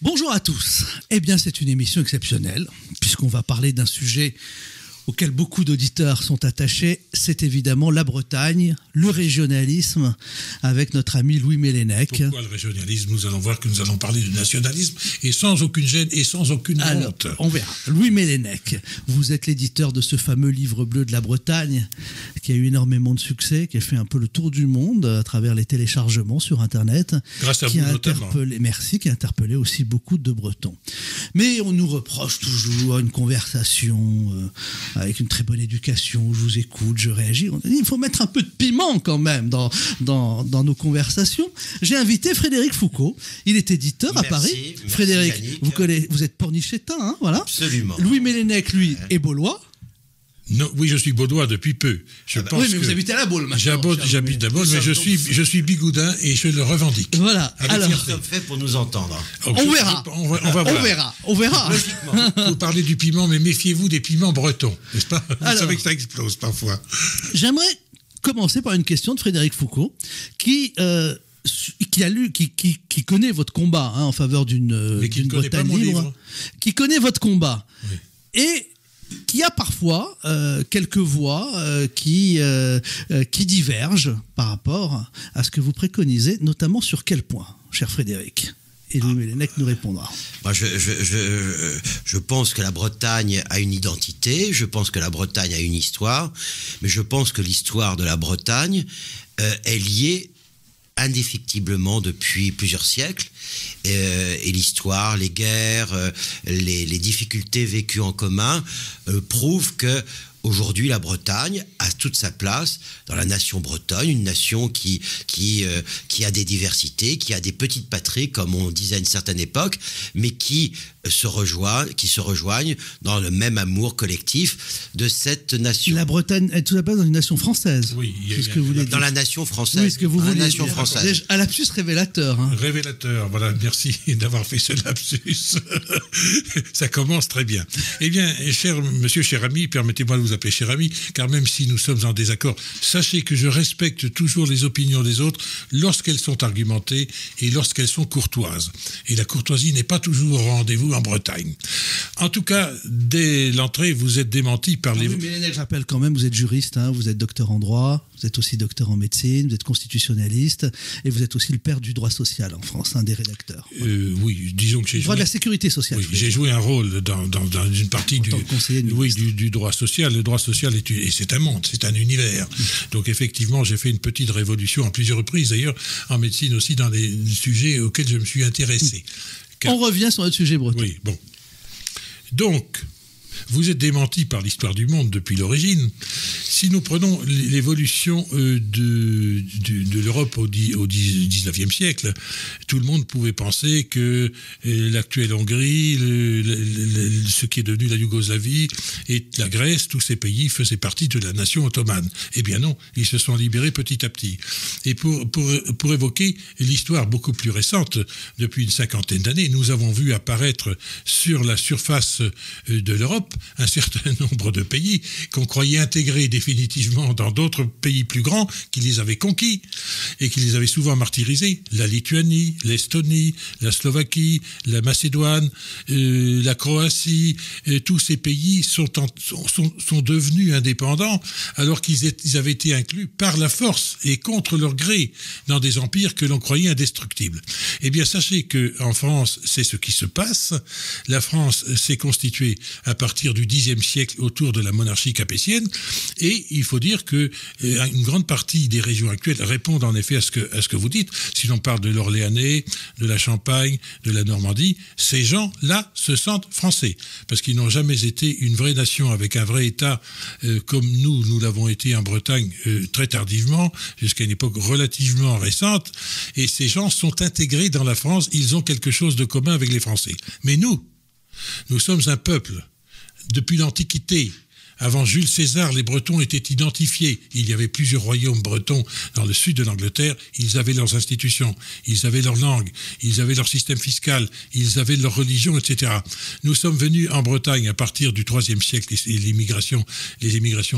Bonjour à tous. Eh bien, c'est une émission exceptionnelle, puisqu'on va parler d'un sujet auquel beaucoup d'auditeurs sont attachés. C'est évidemment la Bretagne, le régionalisme, avec notre ami Louis Mélènec. Pourquoi le régionalisme? Nous allons voir que nous allons parler du nationalisme, et sans aucune gêne et sans aucune honte. On verra. Louis Mélènec, vous êtes l'éditeur de ce fameux livre bleu de la Bretagne, qui a eu énormément de succès, qui a fait un peu le tour du monde à travers les téléchargements sur Internet. Grâce à vous notamment. Merci, qui a interpellé aussi beaucoup de Bretons. Mais on nous reproche toujours une conversation avec une très bonne éducation, où je vous écoute, je réagis. Il faut mettre un peu de piment quand même dans nos conversations. J'ai invité Frédéric Foucault. Il est éditeur à Paris. Merci, Frédéric, Yannick. vous êtes pornichétain, hein, voilà. Absolument. Louis Mélènec, lui, est baulois. Non, oui, je suis baudois depuis peu. Je pense oui, mais vous habitez à la Baule maintenant. J'habite à la Baule, mais je suis bigoudin et je le revendique. Voilà. Alors, nous sommes faits pour nous entendre. On verra. On verra. Logiquement. Vous parlez du piment, mais méfiez-vous des piments bretons, n'est-ce pas? Vous savez que ça explose parfois. J'aimerais commencer par une question de Frédéric Foucault, qui connaît votre combat en faveur d'une Bretagne libre, qui connaît votre combat, oui. Et qui a parfois quelques voix qui divergent par rapport à ce que vous préconisez, notamment sur quel point, cher Frédéric? Et Louis Mélènec nous répondra. Moi, je pense que la Bretagne a une identité, je pense que la Bretagne a une histoire, mais je pense que l'histoire de la Bretagne est liée indéfectiblement depuis plusieurs siècles, et l'histoire, les guerres, les difficultés vécues en commun prouvent que aujourd'hui, la Bretagne a toute sa place dans la nation bretonne, une nation qui a des diversités, qui a des petites patries, comme on disait à une certaine époque, mais qui se rejoignent dans le même amour collectif de cette nation. La Bretagne a toute sa place dans une nation française. Oui, c'est ce que vous voulez dire. Dans la nation française. Oui, ce que vous voulez nation dire. française. Un lapsus révélateur. Hein. Révélateur, voilà, merci d'avoir fait ce lapsus. Ça commence très bien. Eh bien, cher ami, permettez-moi de vous appeler cher ami, car même si nous sommes en désaccord, sachez que je respecte toujours les opinions des autres lorsqu'elles sont argumentées et lorsqu'elles sont courtoises. Et la courtoisie n'est pas toujours au rendez-vous en Bretagne. En tout cas, dès l'entrée, vous êtes démenti par les... Oui, mais je rappelle quand même, vous êtes juriste, hein, vous êtes docteur en droit, vous êtes aussi docteur en médecine, vous êtes constitutionnaliste, et vous êtes aussi le père du droit social en France, un des rédacteurs. Voilà. Oui, disons que j'ai joué... Droit de la sécurité sociale. Oui, j'ai joué un rôle dans une partie du droit social. Le droit social, c'est un monde, c'est un univers. Donc effectivement, j'ai fait une petite révolution à plusieurs reprises, d'ailleurs, en médecine aussi, dans des sujets auxquels je me suis intéressé. On revient sur notre sujet breton. Oui, bon. Donc, vous êtes démenti par l'histoire du monde depuis l'origine. Si nous prenons l'évolution de l'Europe au XIXe siècle, tout le monde pouvait penser que l'actuelle Hongrie, ce qui est devenu la Yougoslavie et la Grèce, tous ces pays faisaient partie de la nation ottomane. Eh bien non, ils se sont libérés petit à petit. Et pour évoquer l'histoire beaucoup plus récente, depuis une cinquantaine d'années, nous avons vu apparaître sur la surface de l'Europe un certain nombre de pays qu'on croyait intégrés définitivement dans d'autres pays plus grands qui les avaient conquis et qui les avaient souvent martyrisés. La Lituanie, l'Estonie, la Slovaquie, la Macédoine, la Croatie, tous ces pays sont devenus indépendants alors qu'ils avaient été inclus par la force et contre leur gré dans des empires que l'on croyait indestructibles. Eh bien, sachez qu'en France, c'est ce qui se passe. La France s'est constituée à partir du Xe siècle autour de la monarchie capétienne, et il faut dire que une grande partie des régions actuelles répondent en effet à ce que vous dites. Si l'on parle de l'Orléanais, de la Champagne, de la Normandie, ces gens-là se sentent français, parce qu'ils n'ont jamais été une vraie nation avec un vrai État comme nous l'avons été en Bretagne très tardivement, jusqu'à une époque relativement récente, et ces gens sont intégrés dans la France, ils ont quelque chose de commun avec les Français. Mais nous sommes un peuple depuis l'Antiquité, Avant Jules César, les Bretons étaient identifiés. Il y avait plusieurs royaumes bretons dans le sud de l'Angleterre. Ils avaient leurs institutions, ils avaient leur langue, ils avaient leur système fiscal, ils avaient leur religion, etc. Nous sommes venus en Bretagne à partir du IIIe siècle et les émigrations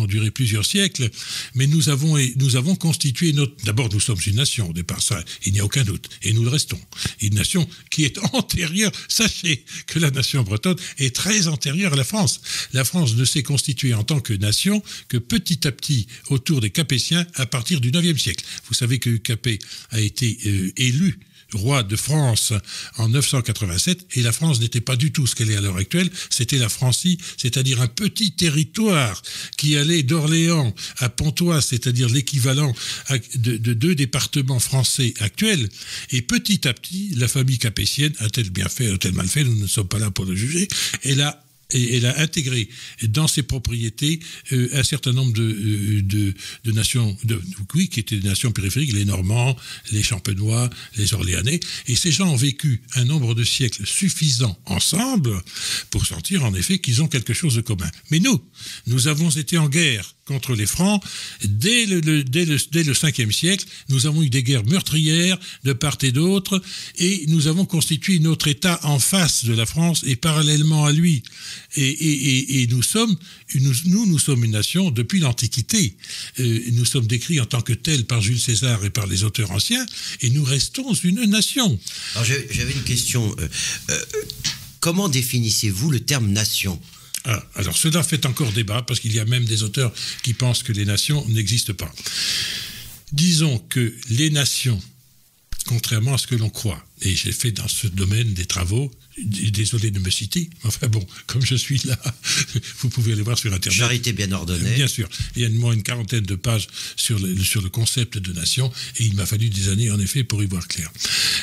ont duré plusieurs siècles, mais nous avons constitué d'abord, nous sommes une nation au départ, ça, il n'y a aucun doute, et nous le restons. Une nation qui est antérieure. Sachez que la nation bretonne est très antérieure à la France. La France ne s'est constituée en tant que nation que petit à petit autour des Capétiens à partir du IXe siècle. Vous savez que Capet a été élu roi de France en 987 et la France n'était pas du tout ce qu'elle est à l'heure actuelle, c'était la Francie, c'est-à-dire un petit territoire qui allait d'Orléans à Pontoise, c'est-à-dire l'équivalent de 2 départements français actuels, et petit à petit, la famille capétienne a-t-elle bien fait, a-t-elle mal fait, nous ne sommes pas là pour le juger, elle a intégré dans ses propriétés un certain nombre de nations, qui étaient des nations périphériques, les Normands, les Champenois, les Orléanais, et ces gens ont vécu un nombre de siècles suffisant ensemble pour sentir en effet qu'ils ont quelque chose de commun. Mais nous avons été en guerre contre les Francs. Dès le 5e siècle, nous avons eu des guerres meurtrières de part et d'autre, et nous avons constitué notre État en face de la France et parallèlement à lui. Et nous sommes une nation depuis l'Antiquité. Nous sommes décrits en tant que tels par Jules César et par les auteurs anciens, et nous restons une nation. Alors j'avais une question. Comment définissez-vous le terme nation ? Alors cela fait encore débat, parce qu'il y a même des auteurs qui pensent que les nations n'existent pas. Disons que les nations, contrairement à ce que l'on croit, et j'ai fait dans ce domaine des travaux, désolé de me citer, enfin bon, comme je suis là, vous pouvez aller voir sur Internet. Charité bien ordonnée. Bien sûr. Il y a moins une 40aine de pages sur le concept de nation, et il m'a fallu des années, en effet, pour y voir clair.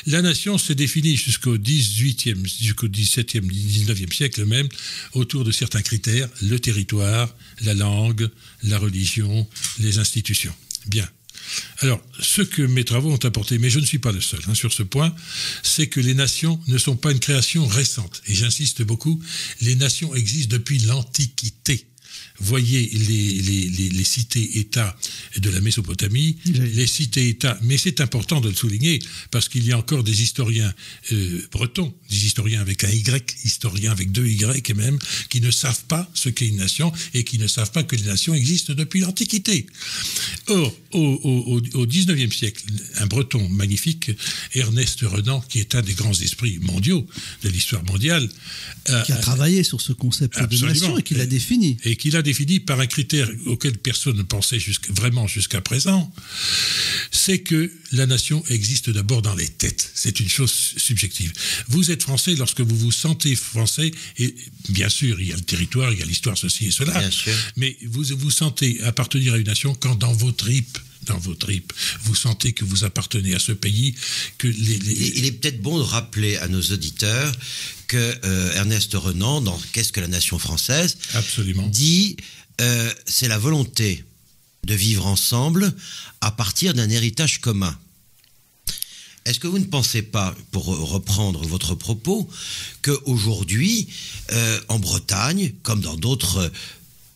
La nation s'est définie jusqu'au 18e, jusqu'au 17e, 19e siècle même, autour de certains critères, le territoire, la langue, la religion, les institutions. Bien. Alors, ce que mes travaux ont apporté, mais je ne suis pas le seul sur ce point, c'est que les nations ne sont pas une création récente. Et j'insiste beaucoup, les nations existent depuis l'Antiquité. Voyez les cités-États de la Mésopotamie, les cités-États, mais c'est important de le souligner, parce qu'il y a encore des historiens bretons, des historiens avec un Y, historiens avec 2 Y même, qui ne savent pas ce qu'est une nation et qui ne savent pas que les nations existent depuis l'Antiquité. Or, au XIXe siècle, un breton magnifique, Ernest Renan, qui est un des grands esprits mondiaux de l'histoire mondiale, qui a travaillé sur ce concept de nation et qui l'a défini. Et qui l'a défini par un critère auquel personne ne pensait vraiment jusqu'à présent, c'est que la nation existe d'abord dans les têtes. C'est une chose subjective. Vous êtes français lorsque vous vous sentez français, et bien sûr, il y a le territoire, il y a l'histoire, ceci et cela, mais vous vous sentez appartenir à une nation quand dans vos tripes, vous sentez que vous appartenez à ce pays, que Il est peut-être bon de rappeler à nos auditeurs que Ernest Renan, dans Qu'est-ce que la nation française, absolument, dit c'est la volonté de vivre ensemble à partir d'un héritage commun. Est-ce que vous ne pensez pas, pour reprendre votre propos, qu'aujourd'hui, en Bretagne, comme dans d'autres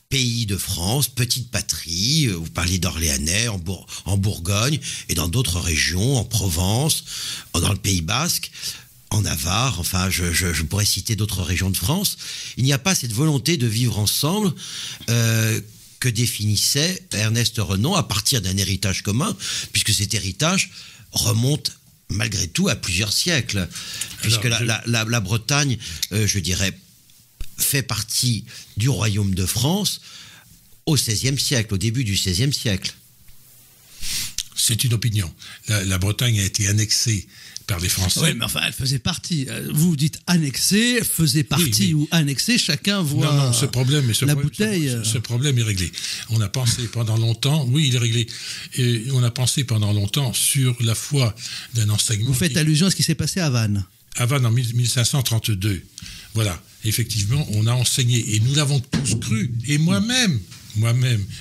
pays de France, petite patrie, vous parliez d'Orléanais, en Bourgogne, et dans d'autres régions, en Provence, dans le Pays Basque, en Navarre, enfin je pourrais citer d'autres régions de France, il n'y a pas cette volonté de vivre ensemble que définissait Ernest Renan à partir d'un héritage commun, puisque cet héritage remonte malgré tout à plusieurs siècles, puisque la Bretagne, je dirais, fait partie du royaume de France au XVIe siècle, au début du XVIe siècle. C'est une opinion. La Bretagne a été annexée par les Français. Oui, mais enfin, elle faisait partie. Vous dites annexée, faisait partie ou annexée, chacun voit non, ce problème est réglé. On a pensé pendant longtemps, oui, il est réglé, et on a pensé pendant longtemps sur la foi d'un enseignement. Vous faites allusion à ce qui s'est passé à Vannes. À Vannes en 1532. Voilà, effectivement, on a enseigné, et nous l'avons tous cru, et moi-même,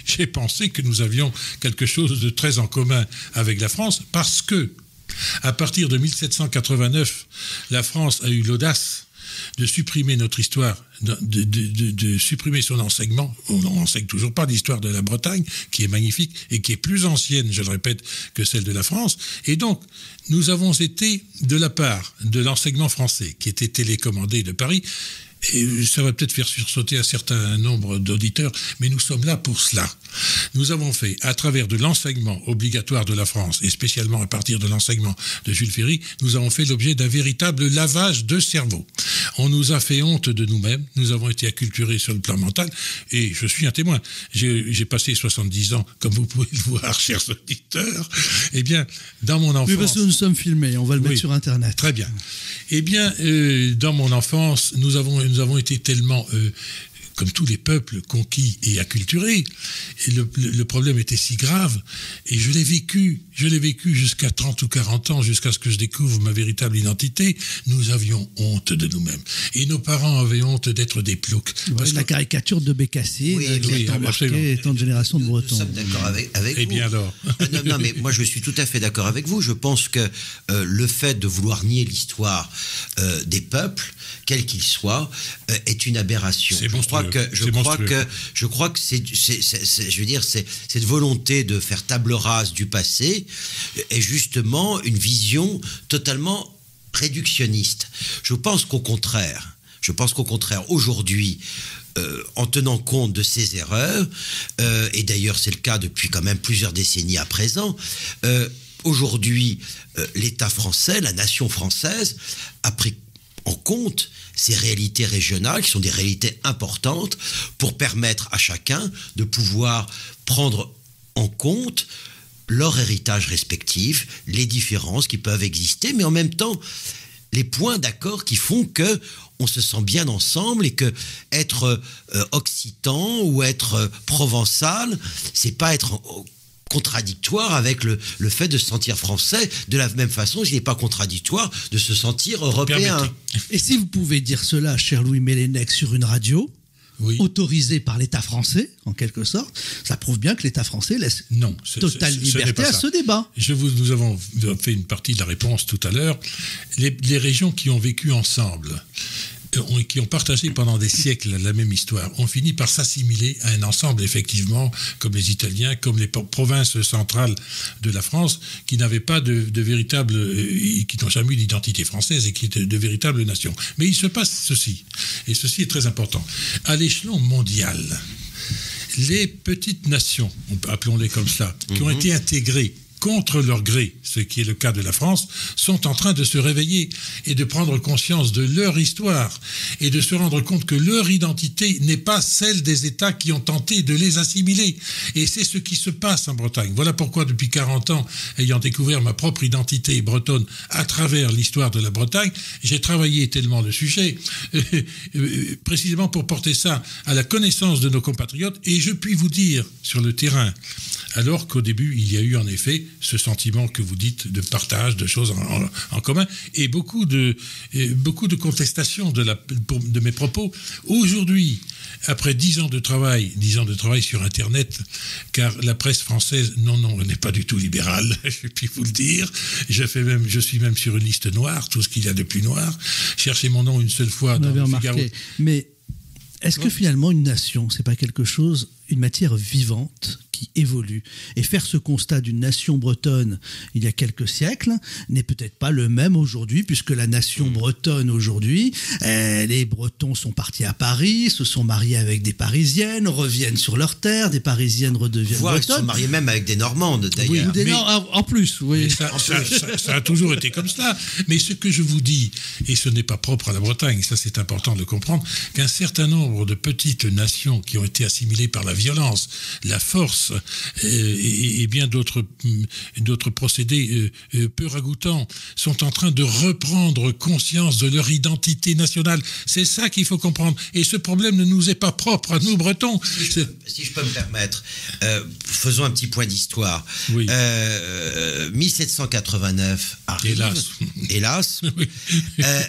j'ai pensé que nous avions quelque chose de très en commun avec la France, parce que, à partir de 1789, la France a eu l'audace de supprimer notre histoire, de supprimer son enseignement. On n'enseigne toujours pas l'histoire de la Bretagne, qui est magnifique et qui est plus ancienne, je le répète, que celle de la France. Et donc, nous avons été, de la part de l'enseignement français, qui était télécommandé de Paris, et ça va peut-être faire sursauter un certain nombre d'auditeurs, mais nous sommes là pour cela. Nous avons fait, à travers de l'enseignement obligatoire de la France, et spécialement à partir de l'enseignement de Jules Ferry, nous avons fait l'objet d'un véritable lavage de cerveau. On nous a fait honte de nous-mêmes, nous avons été acculturés sur le plan mental, et je suis un témoin. J'ai passé 70 ans, comme vous pouvez le voir, chers auditeurs. Eh bien, dans mon enfance... Oui, parce que nous sommes filmés, on va le mettre sur Internet. Très bien. Eh bien, dans mon enfance, nous avons été tellement, comme tous les peuples, conquis et acculturés. Et le problème était si grave. Et je l'ai vécu jusqu'à 30 ou 40 ans, jusqu'à ce que je découvre ma véritable identité. Nous avions honte de nous-mêmes. Et nos parents avaient honte d'être des ploucs. La caricature de Bécassine, oui, marqué tant de générations de Bretons. Nous sommes d'accord avec vous. Eh bien alors. Non, mais moi je suis tout à fait d'accord avec vous. Je pense que le fait de vouloir nier l'histoire des peuples, quels qu'ils soient, est une aberration. C'est monstrueux. Je crois que cette volonté de faire table rase du passé est justement une vision totalement réductionniste. Je pense qu'au contraire, aujourd'hui, en tenant compte de ces erreurs, et d'ailleurs c'est le cas depuis quand même plusieurs décennies à présent, aujourd'hui, l'État français, la nation française, a pris en compte ces réalités régionales, qui sont des réalités importantes, pour permettre à chacun de pouvoir prendre en compte leur héritage respectif, les différences qui peuvent exister, mais en même temps, les points d'accord qui font que on se sent bien ensemble et que être occitan ou être provençal, c'est pas être contradictoire avec le fait de se sentir français. De la même façon, il n'est pas contradictoire de se sentir européen. Permettez. Et si vous pouvez dire cela, cher Louis Mélènec, sur une radio, autorisée par l'État français, en quelque sorte, ça prouve bien que l'État français laisse totale liberté à ce débat. Nous avons fait une partie de la réponse tout à l'heure. Les régions qui ont vécu ensemble, qui ont partagé pendant des siècles la même histoire, ont fini par s'assimiler à un ensemble, effectivement, comme les Italiens, comme les provinces centrales de la France, qui n'avaient pas de véritable, qui n'ont jamais eu d'identité française et qui étaient de véritables nations. Mais il se passe ceci, et ceci est très important. À l'échelon mondial, les petites nations, appelons-les comme cela, qui ont été intégrées contre leur gré, ce qui est le cas de la France, sont en train de se réveiller et de prendre conscience de leur histoire et de se rendre compte que leur identité n'est pas celle des États qui ont tenté de les assimiler. Et c'est ce qui se passe en Bretagne. Voilà pourquoi, depuis 40 ans, ayant découvert ma propre identité bretonne à travers l'histoire de la Bretagne, j'ai travaillé tellement le sujet, précisément pour porter ça à la connaissance de nos compatriotes. Et je puis vous dire, sur le terrain, alors qu'au début, il y a eu en effet ce sentiment que vous dites de partage, de choses en commun, et beaucoup de contestations de mes propos. Aujourd'hui, après 10 ans de travail sur Internet, car la presse française, non, elle n'est pas du tout libérale, je puis vous le dire. Je suis même sur une liste noire, tout ce qu'il y a de plus noir. Cherchez mon nom une seule fois dans le Figaro. Mais est-ce que finalement une nation, c'est pas quelque chose, une matière vivante qui évolue. Et faire ce constat d'une nation bretonne il y a quelques siècles n'est peut-être pas le même aujourd'hui, puisque la nation bretonne aujourd'hui, les Bretons sont partis à Paris, se sont mariés avec des Parisiennes, reviennent sur leur terre, des Parisiennes redeviennent bretonnes. Ils se sont mariés même avec des Normandes, d'ailleurs. Oui, en plus, oui. Ça a toujours été comme cela. Mais ce que je vous dis, et ce n'est pas propre à la Bretagne, ça c'est important de le comprendre, qu'un certain nombre de petites nations qui ont été assimilées par la violence, la force et bien d'autres procédés peu ragoûtants sont en train de reprendre conscience de leur identité nationale. C'est ça qu'il faut comprendre. Et ce problème ne nous est pas propre à nous, Bretons. Si je peux me permettre, faisons un petit point d'histoire. Oui. 1789 arrive. Hélas. Oui.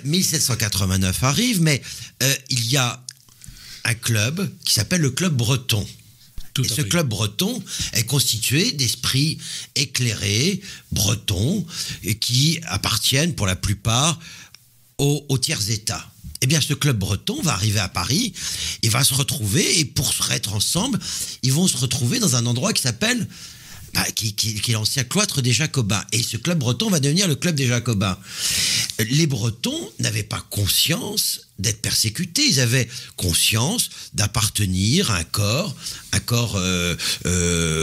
1789 arrive, mais il y a un club qui s'appelle le Club Breton. Et ce club breton est constitué d'esprits éclairés, bretons, et qui appartiennent pour la plupart aux tiers-États. Eh bien, ce club breton va arriver à Paris, il va se retrouver, et pour se être ensemble, ils vont se retrouver dans un endroit qui s'appelle, qui est l'ancien cloître des Jacobins. Et ce club breton va devenir le club des Jacobins. Les Bretons n'avaient pas conscience d'être persécutés, ils avaient conscience d'appartenir à un corps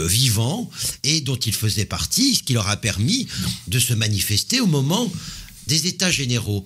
vivant, et dont ils faisaient partie, ce qui leur a permis de se manifester au moment des États généraux.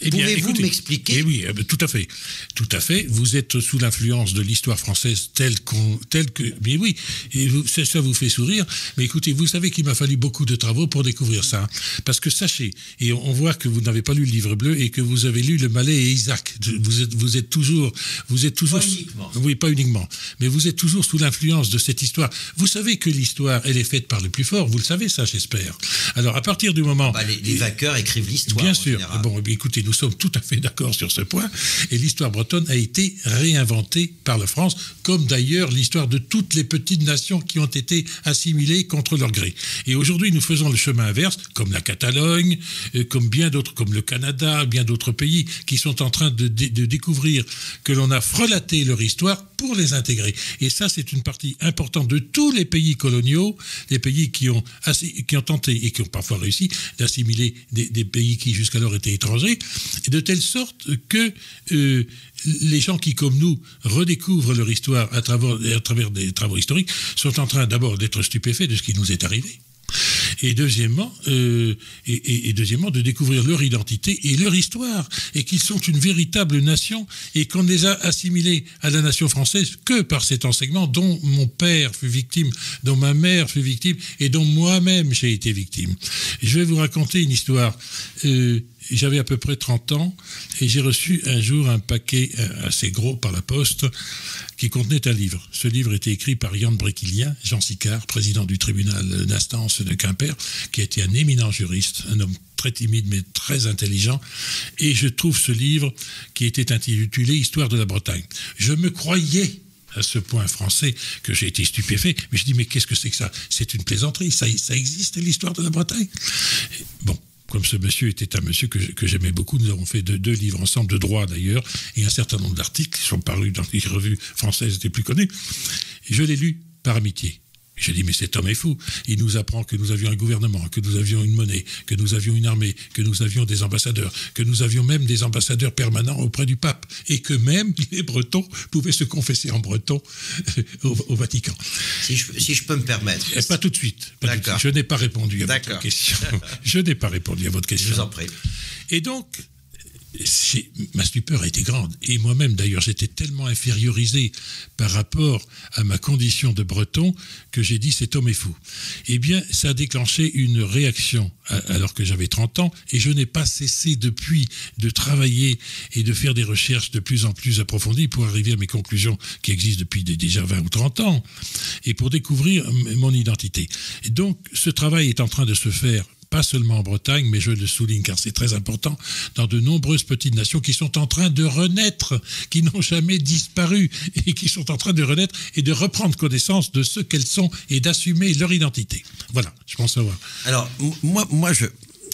Pouvez-vous m'expliquer? Eh oui, tout à fait. Tout à fait. Vous êtes sous l'influence de l'histoire française telle que... Mais oui, et ça vous fait sourire. Mais écoutez, vous savez qu'il m'a fallu beaucoup de travaux pour découvrir ça. Parce que sachez, et on voit que vous n'avez pas lu le livre bleu et que vous avez lu Le Malais et Isaac. Vous êtes toujours... Pas uniquement. Oui, pas uniquement. Mais vous êtes toujours sous l'influence de cette histoire. Vous savez que l'histoire, elle est faite par le plus fort. Vous le savez, ça, j'espère. Alors, à partir du moment... Les vainqueurs écrivent l'histoire. Bien sûr. Général. Bon, écoutez, nous sommes tout à fait d'accord sur ce point, et l'histoire bretonne a été réinventée par la France, comme d'ailleurs l'histoire de toutes les petites nations qui ont été assimilées contre leur gré. Et aujourd'hui, nous faisons le chemin inverse, comme la Catalogne, comme bien d'autres, comme le Canada, bien d'autres pays qui sont en train de découvrir que l'on a frelaté leur histoire pour les intégrer. Et ça, c'est une partie importante de tous les pays coloniaux, les pays qui ont tenté et qui ont parfois réussi d'assimiler des pays qui jusqu'alors étaient étrangers, de telle sorte que les gens qui, comme nous, redécouvrent leur histoire à travers des travaux historiques sont en train d'abord d'être stupéfaits de ce qui nous est arrivé. Et deuxièmement, de découvrir leur identité et leur histoire, et qu'ils sont une véritable nation, et qu'on ne les a assimilés à la nation française que par cet enseignement dont mon père fut victime, dont ma mère fut victime, et dont moi-même j'ai été victime. Je vais vous raconter une histoire. J'avais à peu près 30 ans, et j'ai reçu un jour un paquet assez gros par la poste qui contenait un livre. Ce livre était écrit par Yann Bréquillien, Jean Sicard, président du tribunal d'instance de Quimper, qui a été un éminent juriste, un homme très timide mais très intelligent. Et je trouve ce livre qui était intitulé « Histoire de la Bretagne ». Je me croyais à ce point français que j'ai été stupéfait. Mais je dis, mais qu'est-ce que c'est que ça? C'est une plaisanterie, ça existe l'histoire de la Bretagne? Bon. Comme ce monsieur était un monsieur que j'aimais beaucoup, nous avons fait deux livres ensemble, de droit d'ailleurs, et un certain nombre d'articles qui sont parus dans les revues françaises les plus connues. Et je l'ai lu par amitié. J'ai dit, mais cet homme est fou. Il nous apprend que nous avions un gouvernement, que nous avions une monnaie, que nous avions une armée, que nous avions des ambassadeurs, que nous avions même des ambassadeurs permanents auprès du pape, et que même les Bretons pouvaient se confesser en breton au Vatican. Si je peux me permettre. Pas tout de suite. D'accord. Je n'ai pas répondu à votre question. Je n'ai pas répondu à votre question. Je vous en prie. Et donc, ma stupeur a été grande. Et moi-même, d'ailleurs, j'étais tellement infériorisé par rapport à ma condition de breton que j'ai dit, cet homme est fou. Eh bien, ça a déclenché une réaction alors que j'avais 30 ans, et je n'ai pas cessé depuis de travailler et de faire des recherches de plus en plus approfondies pour arriver à mes conclusions qui existent depuis déjà 20 ou 30 ans, et pour découvrir mon identité. Et donc, ce travail est en train de se faire pas seulement en Bretagne, mais je le souligne car c'est très important, dans de nombreuses petites nations qui sont en train de renaître, qui n'ont jamais disparu, et qui sont en train de renaître et de reprendre connaissance de ce qu'elles sont et d'assumer leur identité. Voilà, je pense savoir. Alors, moi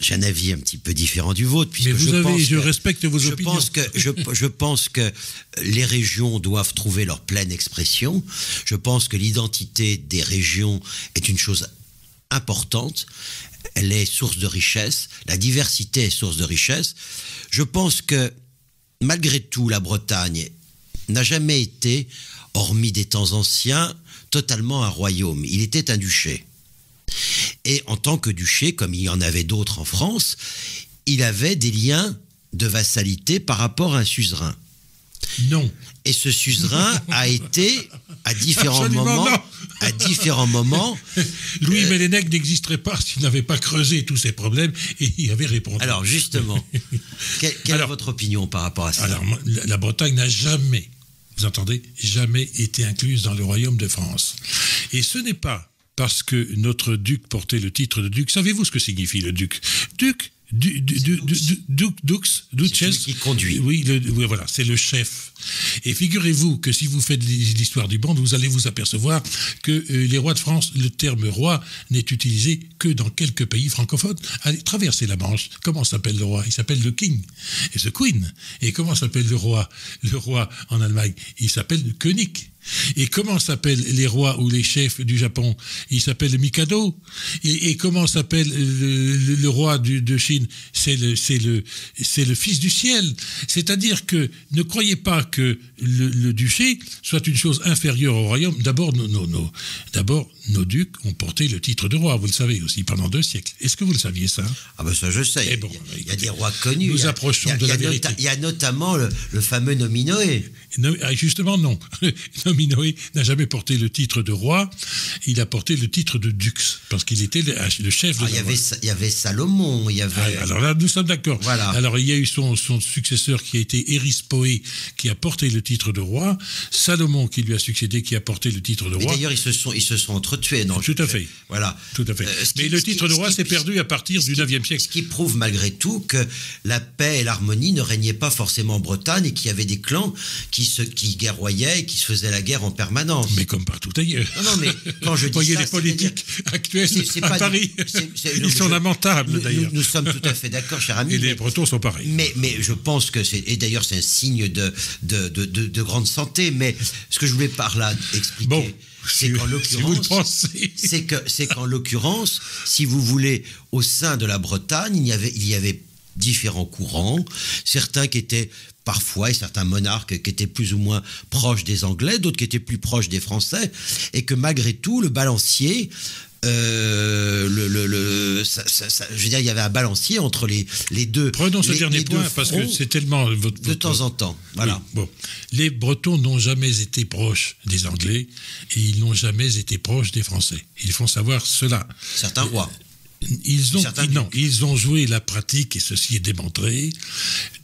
j'ai un avis un petit peu différent du vôtre, puisque mais je respecte vos opinions. Je pense que les régions doivent trouver leur pleine expression. Je pense que l'identité des régions est une chose importante. Elle est source de richesse, la diversité est source de richesse. Je pense que, malgré tout, la Bretagne n'a jamais été, hormis des temps anciens, totalement un royaume. Il était un duché. Et en tant que duché, comme il y en avait d'autres en France, il avait des liens de vassalité par rapport à un suzerain. Non. Et ce suzerain a été, à différents moments... Louis Mélènec n'existerait pas s'il n'avait pas creusé tous ces problèmes et il avait répondu. Alors, justement, quelle est votre opinion par rapport à ça? Alors, la Bretagne n'a jamais, vous entendez, jamais été incluse dans le royaume de France. Et ce n'est pas parce que notre duc portait le titre de duc. Savez-vous ce que signifie le duc? Duc, Celui qui conduit. Oui, voilà, c'est le chef. Et figurez-vous que si vous faites l'histoire du monde, vous allez vous apercevoir que les rois de France, le terme roi n'est utilisé que dans quelques pays francophones. Allez, traversez la Manche. Comment s'appelle le roi? Il s'appelle le king et the queen. Et comment s'appelle le roi? Le roi en Allemagne, il s'appelle le König. Et comment s'appellent les rois ou les chefs du Japon? Il s'appelle le Mikado. Et comment s'appelle le roi de Chine? C'est le fils du ciel. C'est-à-dire que ne croyez pas que le duché soit une chose inférieure au royaume. D'abord, nos ducs ont porté le titre de roi, vous le savez aussi, pendant 2 siècles. Est-ce que vous le saviez, ça? Ah ben ça, je sais. Bon, il y a des rois connus. Nous approchons de la vérité. Il y a notamment le fameux Nominoé. Justement, non. Nominoé n'a jamais porté le titre de roi, il a porté le titre de dux, parce qu'il était le chef de la roi. Il y avait Salomon, il y avait... Alors là, nous sommes d'accord. Voilà. Alors, il y a eu son successeur qui a été Érispoé, qui a porté le titre de roi, Salomon qui lui a succédé, qui a porté le titre de roi. Et d'ailleurs, ils se sont entretués. Non, tout à fait. Voilà. Tout à fait. Mais le titre de roi s'est perdu à partir du 9e siècle. Ce qui prouve malgré tout que la paix et l'harmonie ne régnaient pas forcément en Bretagne et qu'il y avait des clans qui guerroyaient et qui se faisaient la guerre en permanence. Mais comme partout ailleurs. Non, mais quand je dis voyez ça, les politiques actuels à Paris. Ils sont lamentables, d'ailleurs. Nous sommes tout à fait d'accord, cher ami. Et les Bretons sont pareils. Mais je pense que c'est... Et d'ailleurs, c'est un signe de grande santé. Mais ce que je voulais par là expliquer... C'est qu'en l'occurrence, c'est qu'en l'occurrence, si vous voulez, au sein de la Bretagne, il y avait différents courants, certains qui étaient parfois, et certains monarques qui étaient plus ou moins proches des Anglais, d'autres qui étaient plus proches des Français, et que malgré tout, le balancier... je veux dire, il y avait un balancier entre les deux. Prenons ce dernier point parce que c'est tellement de temps en temps. Voilà. Oui, bon, les Bretons n'ont jamais été proches des Anglais et ils n'ont jamais été proches des Français. Il faut savoir cela. Certains rois. Ils ont joué la pratique, et ceci est démontré,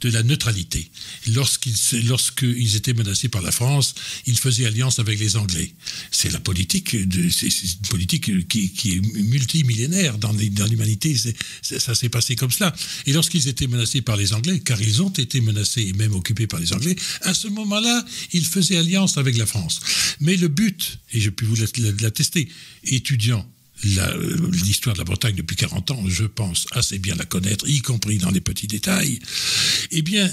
de la neutralité. Lorsqu'ils étaient menacés par la France, ils faisaient alliance avec les Anglais. C'est la politique, c'est une politique qui est multimillénaire dans l'humanité. Ça s'est passé comme cela. Et lorsqu'ils étaient menacés par les Anglais, car ils ont été menacés et même occupés par les Anglais, à ce moment-là, ils faisaient alliance avec la France. Mais le but, et je peux vous l'attester, étudiant l'histoire de la Bretagne depuis 40 ans, je pense assez bien la connaître, y compris dans les petits détails, eh bien,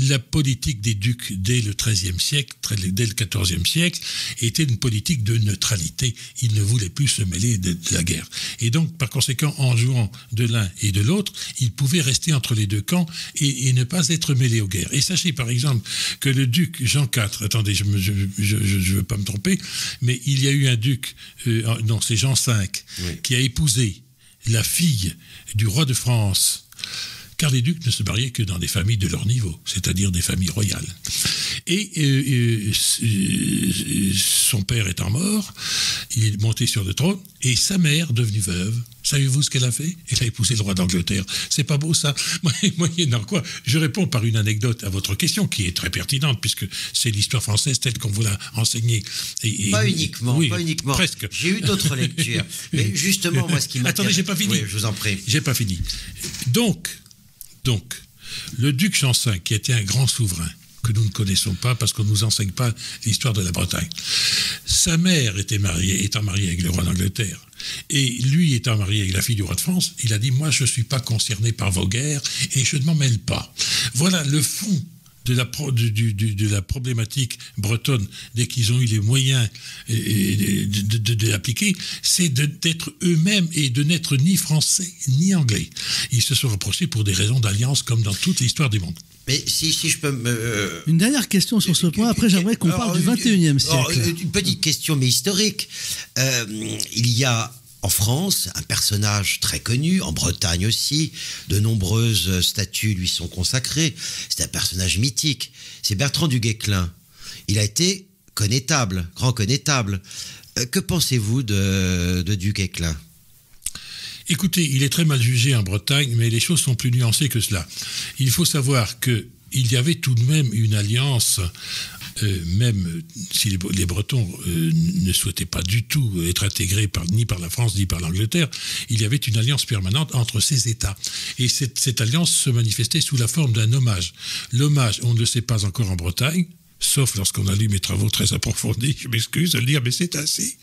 la politique des ducs dès le XIIIe siècle, dès le XIVe siècle, était une politique de neutralité. Ils ne voulaient plus se mêler de la guerre. Et donc, par conséquent, en jouant de l'un et de l'autre, ils pouvaient rester entre les deux camps et ne pas être mêlés aux guerres. Et sachez, par exemple, que le duc Jean IV, attendez, je ne veux pas me tromper, mais il y a eu un duc, non, c'est Jean V, oui, qui a épousé la fille du roi de France, car les ducs ne se mariaient que dans des familles de leur niveau, c'est-à-dire des familles royales. Et son père étant mort, il est monté sur le trône, et sa mère, devenue veuve, savez-vous ce qu'elle a fait? Elle a épousé le roi d'Angleterre. C'est pas beau, ça? Moyennant quoi, je réponds par une anecdote à votre question, qui est très pertinente, puisque c'est l'histoire française telle qu'on vous l'a enseignée. Pas uniquement, oui, pas uniquement. Presque. J'ai eu d'autres lectures. Mais justement, moi, ce qui m'intéresse... Attendez, j'ai pas fini. Oui, je vous en prie. J'ai pas fini. Donc, le duc Jean V, qui était un grand souverain, que nous ne connaissons pas parce qu'on ne nous enseigne pas l'histoire de la Bretagne. Sa mère étant mariée avec le roi d'Angleterre, et lui étant marié avec la fille du roi de France, il a dit « Moi, je ne suis pas concerné par vos guerres et je ne m'en mêle pas. » Voilà le fond de la problématique bretonne, dès qu'ils ont eu les moyens de l'appliquer, c'est d'être eux-mêmes et de n'être ni français ni anglais. Ils se sont rapprochés pour des raisons d'alliance comme dans toute l'histoire du monde. Mais si je peux me... Une dernière question sur ce point, après j'aimerais qu'on parle du 21e siècle. Une petite question, mais historique. Il y a en France un personnage très connu, en Bretagne aussi, de nombreuses statues lui sont consacrées. C'est un personnage mythique. C'est Bertrand du Guesclin. Il a été connétable, grand connétable. Que pensez-vous de du Guesclin ? Écoutez, il est très mal jugé en Bretagne, mais les choses sont plus nuancées que cela. Il faut savoir qu'il y avait tout de même une alliance même si les Bretons ne souhaitaient pas du tout être intégrés ni par la France ni par l'Angleterre, il y avait une alliance permanente entre ces États. Et cette alliance se manifestait sous la forme d'un hommage. L'hommage, on ne le sait pas encore en Bretagne, sauf lorsqu'on a lu mes travaux très approfondis, je m'excuse de le dire, mais c'est ainsi.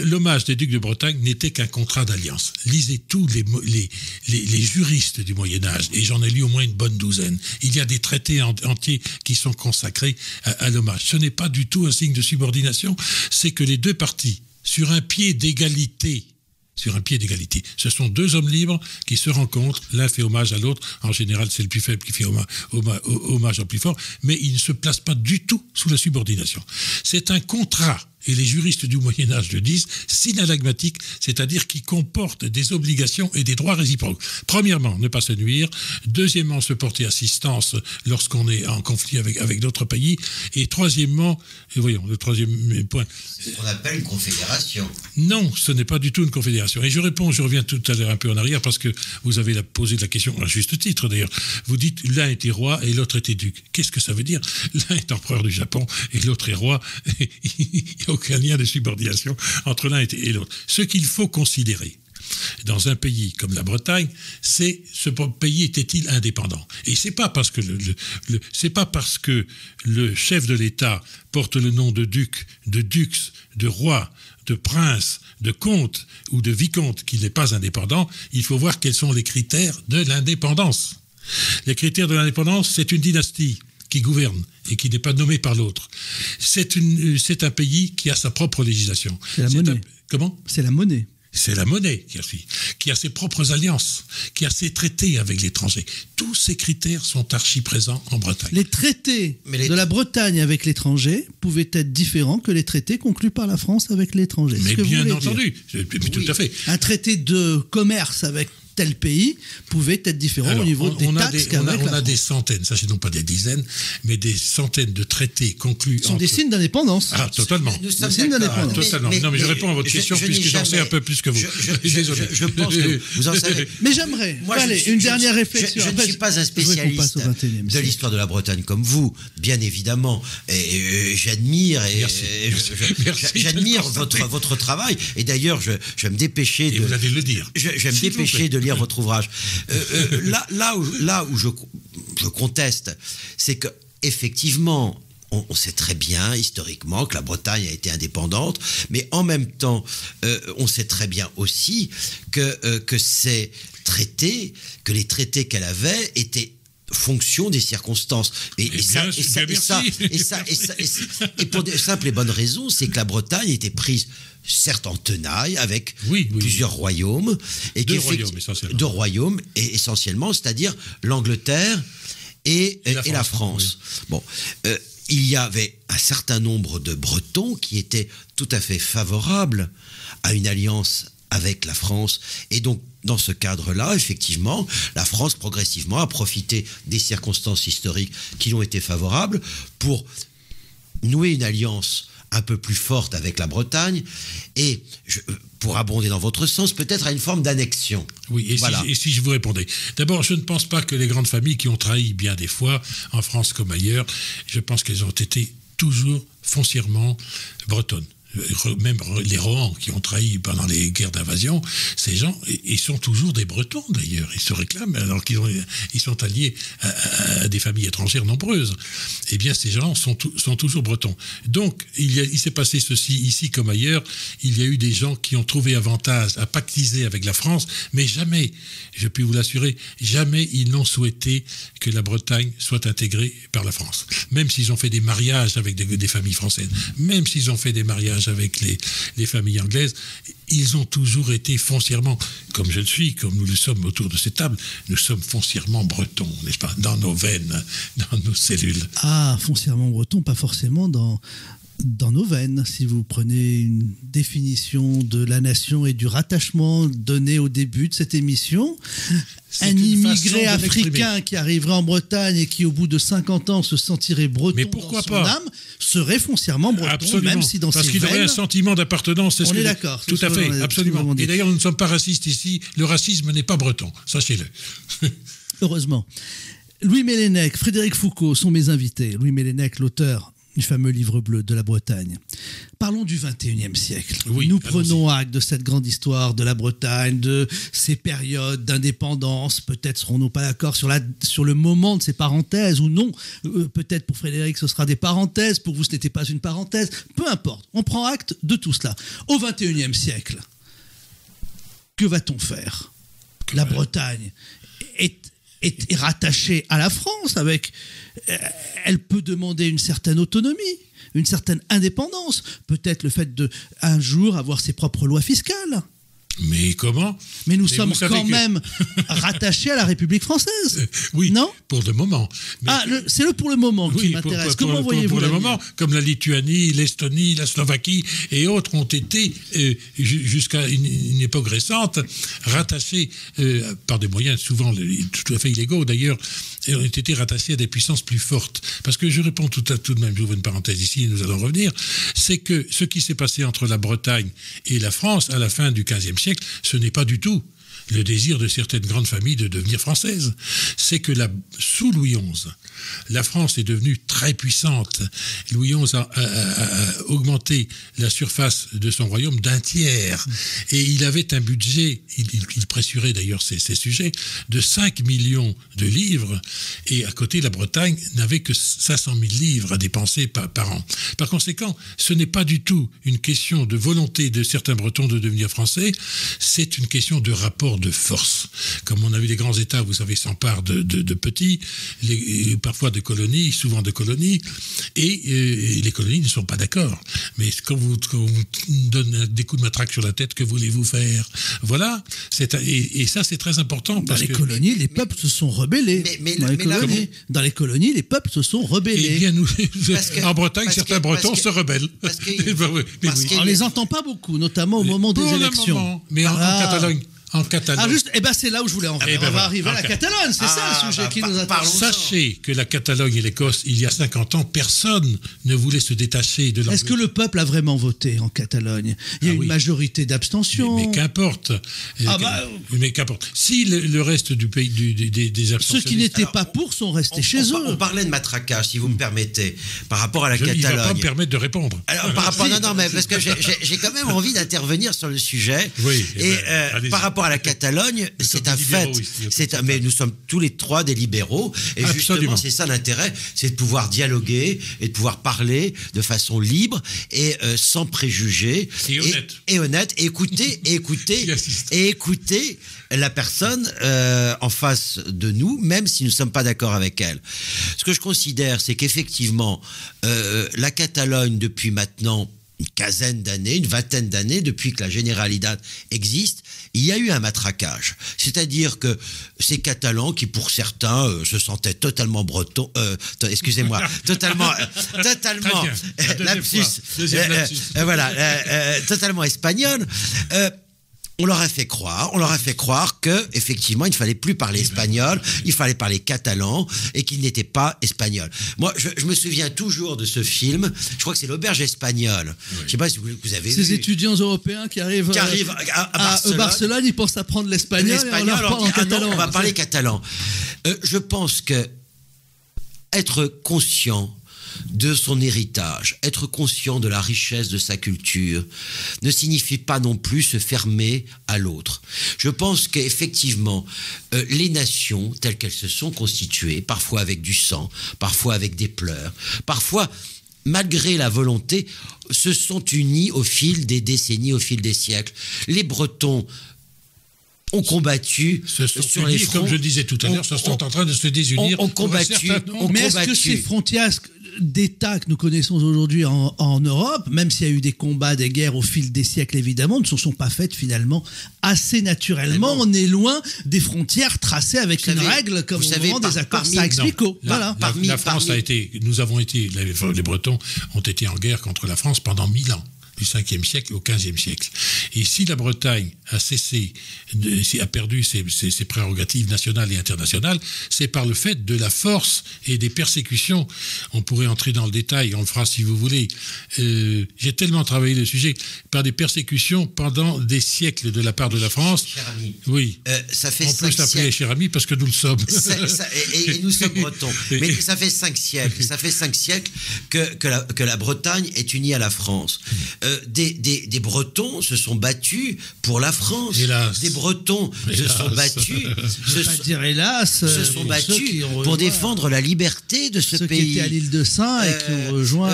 L'hommage des ducs de Bretagne n'était qu'un contrat d'alliance. Lisez tous les juristes du Moyen-Âge, et j'en ai lu au moins une bonne douzaine. Il y a des traités entiers qui sont consacrés à l'hommage. Ce n'est pas du tout un signe de subordination, c'est que les deux parties, sur un pied d'égalité, ce sont deux hommes libres qui se rencontrent, l'un fait hommage à l'autre, en général c'est le plus faible qui fait hommage au plus fort, mais ils ne se placent pas du tout sous la subordination. C'est un contrat, et les juristes du Moyen-Âge le disent, synalagmatique, c'est-à-dire qui comporte des obligations et des droits réciproques. Premièrement, ne pas se nuire. Deuxièmement, se porter assistance lorsqu'on est en conflit avec d'autres pays. Et troisièmement, voyons, le troisième point. C'est ce qu'on appelle une confédération. Non, ce n'est pas du tout une confédération. Et je reviens tout à l'heure un peu en arrière parce que vous avez posé la question, à juste titre d'ailleurs. Vous dites l'un était roi et l'autre était duc. Qu'est-ce que ça veut dire? L'un est empereur du Japon et l'autre est roi. Il n'y a aucun lien de subordination entre l'un et l'autre. Ce qu'il faut considérer dans un pays comme la Bretagne, c'est ce pays était-il indépendant? Et c'est pas parce que c'est pas parce que le chef de l'État porte le nom de duc, de dux, de roi, de prince, de comte ou de vicomte qu'il n'est pas indépendant. Il faut voir quels sont les critères de l'indépendance. Les critères de l'indépendance, c'est une dynastie qui gouverne et qui n'est pas nommé par l'autre. C'est un pays qui a sa propre législation. C'est la monnaie. Comment ? C'est la monnaie. C'est la monnaie qui a ses propres alliances, qui a ses traités avec l'étranger. Tous ces critères sont archi présents en Bretagne. Les traités de la Bretagne avec l'étranger pouvaient être différents que les traités conclus par la France avec l'étranger. Mais bien entendu, tout à fait. Un traité de commerce avec tel pays pouvait être différent au niveau des taxes qu'avec la France. On a des centaines, ça c'est non pas des dizaines, mais des centaines de traités conclus. Ce sont des signes d'indépendance. Ah, totalement. Des signes d'indépendance. Totalement. Non, mais je réponds à votre question puisque j'en sais un peu plus que vous. Désolé. Je pense que vous en savez. Mais j'aimerais. Une dernière réflexion. Je ne suis pas un spécialiste de l'histoire de la Bretagne comme vous, bien évidemment. Et j'admire j'admire votre travail. Et d'ailleurs, je vais me dépêcher de. Et vous allez le dire. Je vais me dépêcher de lire votre ouvrage. Là où je conteste, c'est que effectivement, on sait très bien historiquement que la Bretagne a été indépendante, mais en même temps, on sait très bien aussi que ces traités, que les traités qu'elle avait étaient fonction des circonstances. Et pour de simples et bonnes raisons, c'est que la Bretagne était prise certes en tenaille avec plusieurs royaumes. Deux royaumes essentiellement, c'est-à-dire l'Angleterre et la France. Oui. Bon, il y avait un certain nombre de Bretons qui étaient tout à fait favorables à une alliance avec la France. Et donc, dans ce cadre-là, effectivement, la France, progressivement, a profité des circonstances historiques qui lui ont été favorables pour nouer une alliance un peu plus forte avec la Bretagne et, pour abonder dans votre sens, peut-être à une forme d'annexion. Oui, et si je vous répondais. D'abord, je ne pense pas que les grandes familles qui ont trahi bien des fois, en France comme ailleurs, je pense qu'elles ont été toujours foncièrement bretonnes. Même les Rohan qui ont trahi pendant les guerres d'invasion, ces gens, ils sont toujours des Bretons d'ailleurs, ils se réclament alors ils sont alliés à des familles étrangères nombreuses. Eh bien, ces gens sont toujours Bretons. Donc, il s'est passé ceci ici comme ailleurs. Il y a eu des gens qui ont trouvé avantage à pactiser avec la France, mais jamais, je puis vous l'assurer, jamais ils n'ont souhaité que la Bretagne soit intégrée par la France. Même s'ils ont fait des mariages avec des familles françaises, même s'ils ont fait des mariages avec les familles anglaises, ils ont toujours été foncièrement, comme je le suis, comme nous le sommes autour de cette table, nous sommes foncièrement bretons, n'est-ce pas, dans nos veines, dans nos cellules. Ah, foncièrement bretons, pas forcément dans nos veines. Si vous prenez une définition de la nation et du rattachement donné au début de cette émission, un immigré africain qui arriverait en Bretagne et qui, au bout de 50 ans, se sentirait breton dans son âme, serait foncièrement breton. Absolument. Même si dans parce ses qu'il veines, aurait un sentiment d'appartenance. On est d'accord. Tout à fait, absolument. Et d'ailleurs, nous ne sommes pas racistes ici. Le racisme n'est pas breton, sachez-le. Heureusement. Louis Mélènec, Frédéric Foucault sont mes invités. Louis Mélènec, l'auteur du fameux livre bleu de la Bretagne. Parlons du XXIe siècle. Oui, nous prenons acte de cette grande histoire de la Bretagne, de ces périodes d'indépendance. Peut-être serons-nous pas d'accord sur le moment de ces parenthèses ou non. Peut-être pour Frédéric ce sera des parenthèses, pour vous ce n'était pas une parenthèse. Peu importe, on prend acte de tout cela. Au XXIe siècle, que va-t-on faire ? La Bretagne est rattachée à la France elle peut demander une certaine autonomie, une certaine indépendance, peut-être le fait de un jour avoir ses propres lois fiscales. Mais comment ? Mais nous sommes quand même rattachés à la République française. Oui, non ? Pour le moment. Mais c'est le pour le moment qui m'intéresse. Comment voyez-vous pour le moment, comme la Lituanie, l'Estonie, la Slovaquie et autres ont été, jusqu'à une époque récente, rattachés par des moyens souvent tout à fait illégaux d'ailleurs, et ont été rattachés à des puissances plus fortes. Parce que je réponds tout de même, j'ouvre une parenthèse ici et nous allons revenir, c'est que ce qui s'est passé entre la Bretagne et la France à la fin du XVe siècle, ce n'est pas du tout le désir de certaines grandes familles de devenir françaises. C'est que sous Louis XI, la France est devenue très puissante. Louis XI a augmenté la surface de son royaume d'un tiers. Et il avait un budget, il pressurait d'ailleurs ces sujets, de 5 millions de livres. Et à côté, la Bretagne n'avait que 500 000 livres à dépenser par an. Par conséquent, ce n'est pas du tout une question de volonté de certains Bretons de devenir français, c'est une question de rapport de force. Comme on a vu les grands États, vous savez, s'emparent de petits, parfois de colonies, souvent de colonies, et les colonies ne sont pas d'accord. Mais quand vous donne des coups de matraque sur la tête, que voulez-vous faire ? Voilà. Et ça, c'est très important. Dans les colonies, les peuples se sont rebellés. Dans les colonies, les peuples se sont rebellés. Eh bien, en Bretagne, certains Bretons se rebellent. On ne les entend pas beaucoup, notamment au moment des élections. Mais en Catalogne. En Catalogne. C'est là où je voulais en venir. On va arriver à la Catalogne, c'est ça le sujet qui nous intéresse. Sachez que la Catalogne et l'Écosse, il y a 50 ans, personne ne voulait se détacher de l'Angleterre. Est-ce que le peuple a vraiment voté en Catalogne ? Il y a une majorité d'abstention. Mais qu'importe. Mais qu'importe. Si le reste du pays, des abstentionnistes... Ceux qui n'étaient pas pour sont restés chez eux. On parlait de matraquage, si vous me permettez, par rapport à la Catalogne. Il ne va pas me permettre de répondre. Alors, mais parce que j'ai quand même envie d'intervenir sur le sujet. Oui. Par rapport à la Catalogne, c'est un fait. Mais nous sommes tous les trois des libéraux. Et justement, c'est ça l'intérêt, c'est de pouvoir dialoguer et de pouvoir parler de façon libre et sans préjugés. Et honnête. Et écouter la personne en face de nous, même si nous ne sommes pas d'accord avec elle. Ce que je considère, c'est qu'effectivement, la Catalogne, depuis maintenant une quinzaine d'années, une vingtaine d'années, depuis que la Generalitat existe, il y a eu un matraquage. C'est-à-dire que ces Catalans qui, pour certains, se sentaient totalement bretons, totalement totalement espagnols, on leur a fait croire que effectivement il ne fallait plus parler espagnol, il fallait parler catalan et qu'ils n'étaient pas espagnols. Moi, je me souviens toujours de ce film. Je crois que c'est l'Auberge espagnole. Oui. Je ne sais pas si vous avez vu. Ces étudiants européens qui arrivent à Barcelone, ils pensent apprendre l'espagnol et on leur parle en catalan. On va parler catalan. Je pense que être conscient de son héritage, être conscient de la richesse de sa culture, ne signifie pas non plus se fermer à l'autre. Je pense qu'effectivement, les nations, telles qu'elles se sont constituées, parfois avec du sang, parfois avec des pleurs, parfois, malgré la volonté, se sont unies au fil des décennies, au fil des siècles. Les Bretons ont combattu sur les fronts. Comme je disais tout à l'heure, sont en train de se désunir. Mais est-ce que ces frontières d'États que nous connaissons aujourd'hui en Europe, même s'il y a eu des combats, des guerres au fil des siècles évidemment, ne se sont pas faites finalement assez naturellement. On est loin des frontières tracées avec une règle comme au moment des accords Sykes-Picot. La France a été, les Bretons ont été en guerre contre la France pendant 1000 ans. du 5e siècle au 15e siècle. Et si la Bretagne a perdu ses prérogatives nationales et internationales, c'est par le fait de la force et des persécutions. On pourrait entrer dans le détail, on le fera si vous voulez. J'ai tellement travaillé le sujet, par des persécutions pendant des siècles de la part de la France. Cher ami, oui. Ça fait on peut s'appeler cher ami parce que nous le sommes. Et nous sommes bretons. Mais ça fait 5 siècles. Ça fait 5 siècles que la Bretagne est unie à la France. Des Bretons se sont battus pour la France. Hélas. Des Bretons se sont battus. Se sont battus pour défendre la liberté de ce pays. Ceux qui étaient à l'île de Saint et qui ont rejoint.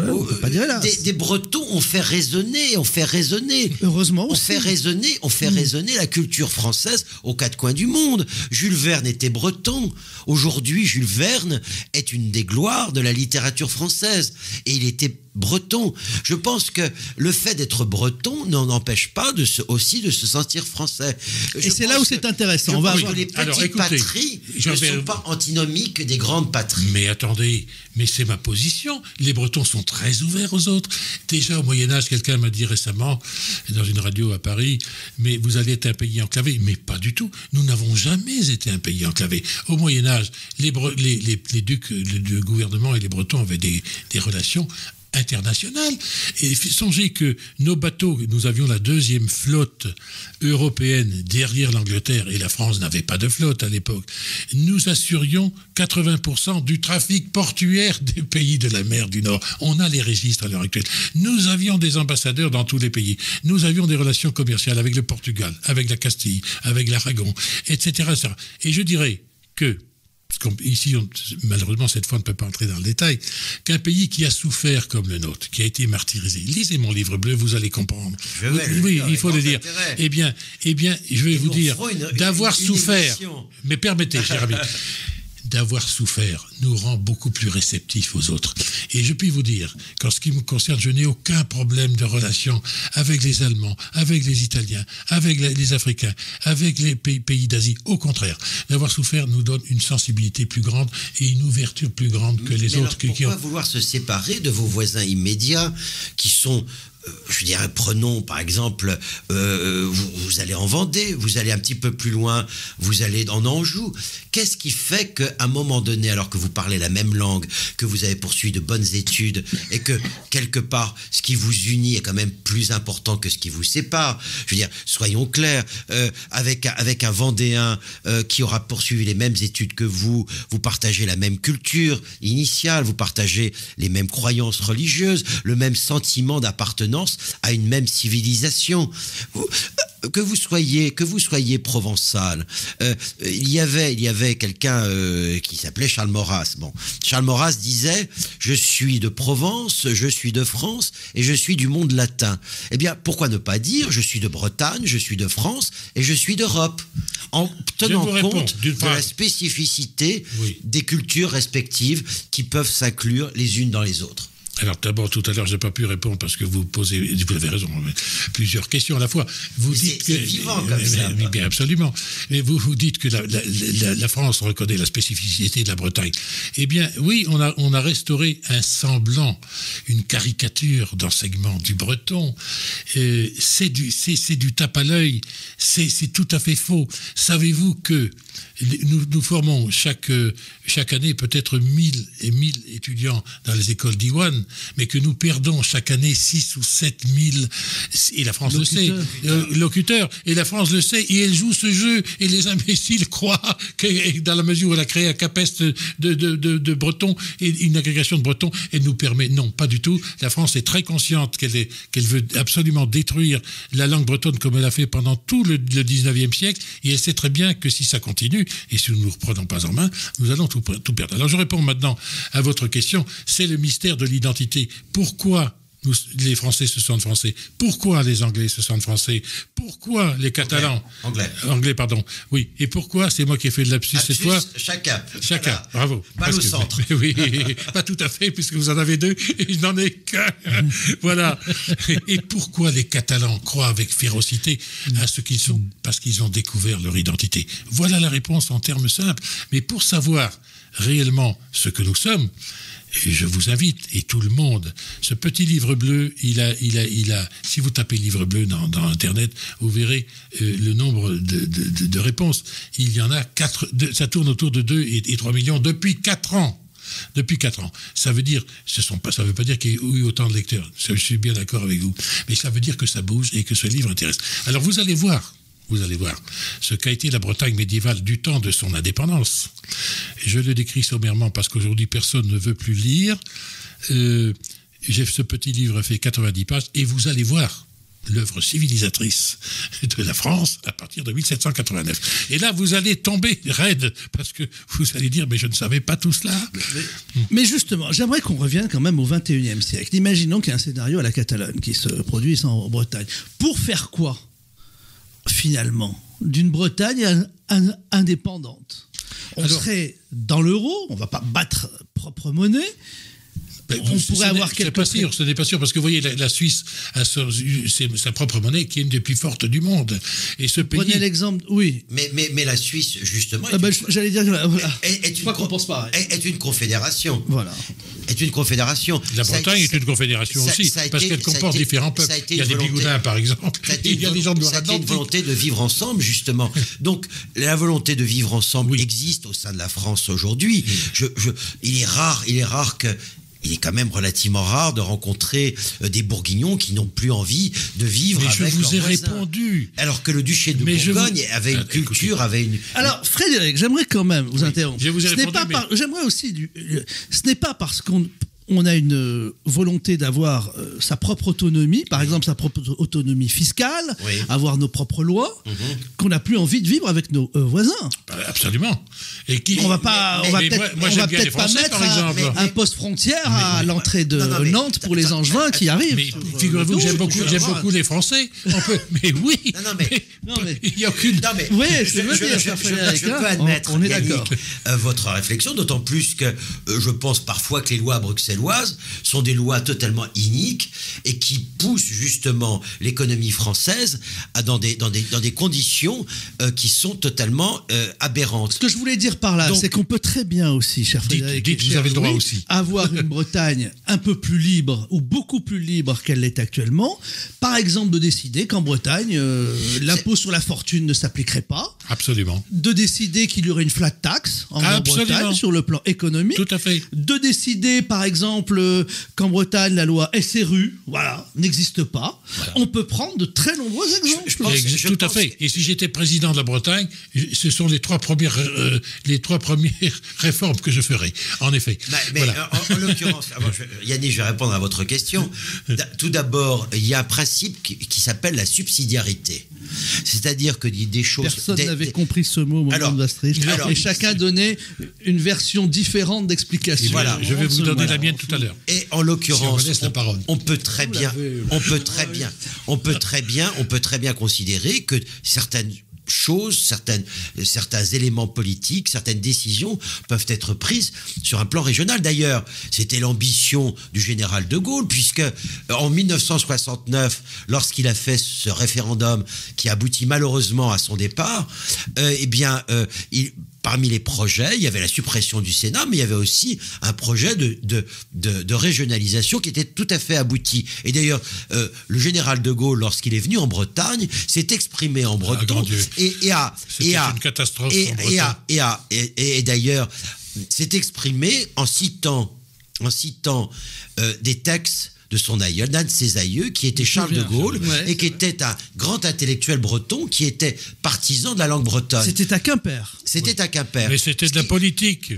On ne peut pas dire hélas. Des Bretons ont fait résonner. Heureusement on fait résonner la culture française aux 4 coins du monde. Jules Verne était breton. Aujourd'hui, Jules Verne est une des gloires de la littérature française. Et il était breton. Je pense que le fait d'être breton n'en empêche pas aussi de se sentir français. Et c'est là où c'est intéressant. On va voir les petites patries ne sont pas antinomiques des grandes patries. Mais attendez, mais c'est ma position. Les Bretons sont très ouverts aux autres. Déjà au Moyen-Âge, quelqu'un m'a dit récemment, dans une radio à Paris, mais vous allez être un pays enclavé. Mais pas du tout. Nous n'avons jamais été un pays enclavé. Au Moyen-Âge, les ducs, le gouvernement et les Bretons avaient des relations internationale. Et songez que nos bateaux, nous avions la 2e flotte européenne derrière l'Angleterre, et la France n'avait pas de flotte à l'époque. Nous assurions 80% du trafic portuaire des pays de la mer du Nord. On a les registres à l'heure actuelle. Nous avions des ambassadeurs dans tous les pays. Nous avions des relations commerciales avec le Portugal, avec la Castille, avec l'Aragon, etc. Et je dirais que ici, malheureusement, cette fois, on ne peut pas entrer dans le détail, qu'un pays qui a souffert comme le nôtre, qui a été martyrisé. Lisez mon livre bleu, vous allez comprendre. Oui, il faut le dire. Eh bien, je vais vous dire, d'avoir souffert, mais permettez, cher ami, d'avoir souffert nous rend beaucoup plus réceptifs aux autres. Et je puis vous dire qu'en ce qui me concerne, je n'ai aucun problème de relation avec les Allemands, avec les Italiens, avec les Africains, avec les pays d'Asie. Au contraire, d'avoir souffert nous donne une sensibilité plus grande et une ouverture plus grande que les autres. Pourquoi vouloir se séparer de vos voisins immédiats qui sont... Je dirais, prenons par exemple, vous allez en Vendée, vous allez un petit peu plus loin, vous allez en Anjou. Qu'est-ce qui fait qu'à un moment donné, alors que vous parlez la même langue, que vous avez poursuivi de bonnes études et que quelque part, ce qui vous unit est quand même plus important que ce qui vous sépare. Je veux dire, soyons clairs, avec un Vendéen qui aura poursuivi les mêmes études que vous partagez la même culture initiale, vous partagez les mêmes croyances religieuses, le même sentiment d'appartenance à une même civilisation. Que vous soyez provençal. Il y avait quelqu'un qui s'appelait Charles Maurras. Bon, Charles Maurras disait « Je suis de Provence, je suis de France et je suis du monde latin ». Eh bien, pourquoi ne pas dire « Je suis de Bretagne, je suis de France et je suis d'Europe » en tenant compte de la spécificité des cultures respectives qui peuvent s'inclure les unes dans les autres. Alors d'abord, tout à l'heure, je n'ai pas pu répondre parce que vous avez raison, plusieurs questions à la fois. Vous dites c'est vivant comme ça. Bien, absolument. Mais vous dites que la France reconnaît la spécificité de la Bretagne. Eh bien, oui, on a restauré un semblant, une caricature d'enseignement du breton. C'est du tape à l'œil. C'est tout à fait faux. Savez-vous que nous formons chaque année peut-être 1000 étudiants dans les écoles d'Iwan, mais que nous perdons chaque année 6 ou 7 000, et la France le sait, locuteurs, et la France le sait, et elle joue ce jeu, et les imbéciles croient que dans la mesure où elle a créé un capeste de Bretons, et une agrégation de Bretons, elle nous permet, non, pas du tout, la France est très consciente qu'elle veut absolument détruire la langue bretonne comme elle a fait pendant tout le 19e siècle, et elle sait très bien que si ça continue, et si nous ne nous reprenons pas en main, nous allons tout perdre. Alors je réponds maintenant à votre question, c'est le mystère de l'identité. Pourquoi les Français se sentent français? Pourquoi les Anglais se sentent français? Pourquoi les Catalans... Anglais, pardon. Oui. Et pourquoi, c'est moi qui ai fait le lapsus cette fois... Chacun. Voilà. Bravo. Balle au centre. Oui, pas tout à fait, puisque vous en avez 2 et je n'en ai qu'un. Voilà. Et pourquoi les Catalans croient avec férocité à ce qu'ils sont? Parce qu'ils ont découvert leur identité. Voilà la réponse en termes simples. Mais pour savoir réellement ce que nous sommes, et je vous invite, et tout le monde, ce petit livre bleu, il a si vous tapez livre bleu dans Internet, vous verrez le nombre de réponses. Il y en a 4, ça tourne autour de 2 et 3 millions depuis 4 ans. Depuis 4 ans. Ça veut dire, ça veut pas dire qu'il y a eu autant de lecteurs. Je suis bien d'accord avec vous. Mais ça veut dire que ça bouge et que ce livre intéresse. Alors vous allez voir ce qu'a été la Bretagne médiévale du temps de son indépendance. Je le décris sommairement parce qu'aujourd'hui personne ne veut plus lire. Ce petit livre fait 90 pages et vous allez voir l'œuvre civilisatrice de la France à partir de 1789. Et là, vous allez tomber raide parce que vous allez dire, mais je ne savais pas tout cela. Mais justement, j'aimerais qu'on revienne quand même au XXIe siècle. Imaginons qu'il y a un scénario à la Catalogne qui se produise en Bretagne. Pour faire quoi, finalement, d'une Bretagne indépendante? On serait dans l'euro, on ne va pas battre propre monnaie. On pourrait avoir quelque chose. Ce n'est pas sûr, parce que vous voyez, la Suisse a sa propre monnaie qui est une des plus fortes du monde. Et ce pays. Prenez l'exemple, oui. Mais la Suisse, justement. J'allais dire est une confédération. Voilà. Est une confédération. La Bretagne est une confédération aussi, parce qu'elle comporte différents peuples. Il y a des Bigoudins, par exemple. Il y a des gens de Loire-Atlantique. Ça a été une volonté de vivre ensemble, justement. Donc, la volonté de vivre ensemble existe au sein de la France aujourd'hui. Il est rare que. Il est quand même relativement rare de rencontrer des Bourguignons qui n'ont plus envie de vivre avec leurs voisins. Mais je vous ai répondu. Alors que le duché de Bourgogne avait une culture, avait une... Alors, Frédéric, j'aimerais quand même vous interrompre. Je vous ai répondu, J'aimerais aussi... Ce n'est pas parce qu'on a une volonté d'avoir sa propre autonomie, par exemple sa propre autonomie fiscale, avoir nos propres lois, qu'on n'a plus envie de vivre avec nos voisins. Absolument. Et on va peut-être pas mettre un poste frontière à l'entrée de Nantes pour les Angevins qui arrivent. Mais figurez-vous que j'aime beaucoup les Français. Mais oui. Il n'y a aucune. Oui, je peux admettre, on est d'accord. Votre réflexion, d'autant plus que je pense parfois que les lois bruxelloises sont des lois totalement iniques et qui poussent justement l'économie française dans des conditions qui sont totalement aberrantes. Ce que je voulais dire par là, c'est qu'on peut très bien aussi, cher Frédéric, vous avez le droit aussi, avoir une Bretagne un peu plus libre ou beaucoup plus libre qu'elle l'est actuellement. Par exemple, de décider qu'en Bretagne, l'impôt sur la fortune ne s'appliquerait pas. Absolument. De décider qu'il y aurait une flat tax en Bretagne sur le plan économique. Tout à fait. De décider, par exemple, qu'en Bretagne, la loi SRU, n'existe pas. Voilà. On peut prendre de très nombreux exemples. Tout à fait. Et si j'étais président de la Bretagne, ce sont les trois premières réformes que je ferais. En effet. En l'occurrence, Yannick, je vais répondre à votre question. Tout d'abord, il y a un principe qui s'appelle la subsidiarité. C'est-à-dire que des choses... Personne n'avait compris ce mot au moment de Maastricht. Et chacun donnait une version différente d'explication. Voilà, je vais vous donner la mienne tout à l'heure. Et en l'occurrence, si on peut très bien considérer que certaines choses, certains éléments politiques, certaines décisions peuvent être prises sur un plan régional. D'ailleurs, c'était l'ambition du général de Gaulle, puisque en 1969, lorsqu'il a fait ce référendum qui aboutit malheureusement à son départ, parmi les projets, il y avait la suppression du Sénat, mais il y avait aussi un projet de régionalisation qui était tout à fait abouti. Et d'ailleurs, le général de Gaulle, lorsqu'il est venu en Bretagne, s'est exprimé en breton C'était une catastrophe en Bretagne. Et d'ailleurs, s'est exprimé en citant des textes de son aïeul, d'un de ses aïeux, qui était Charles de Gaulle, et qui était un grand intellectuel breton, qui était partisan de la langue bretonne. C'était à Quimper. Mais c'était de la politique.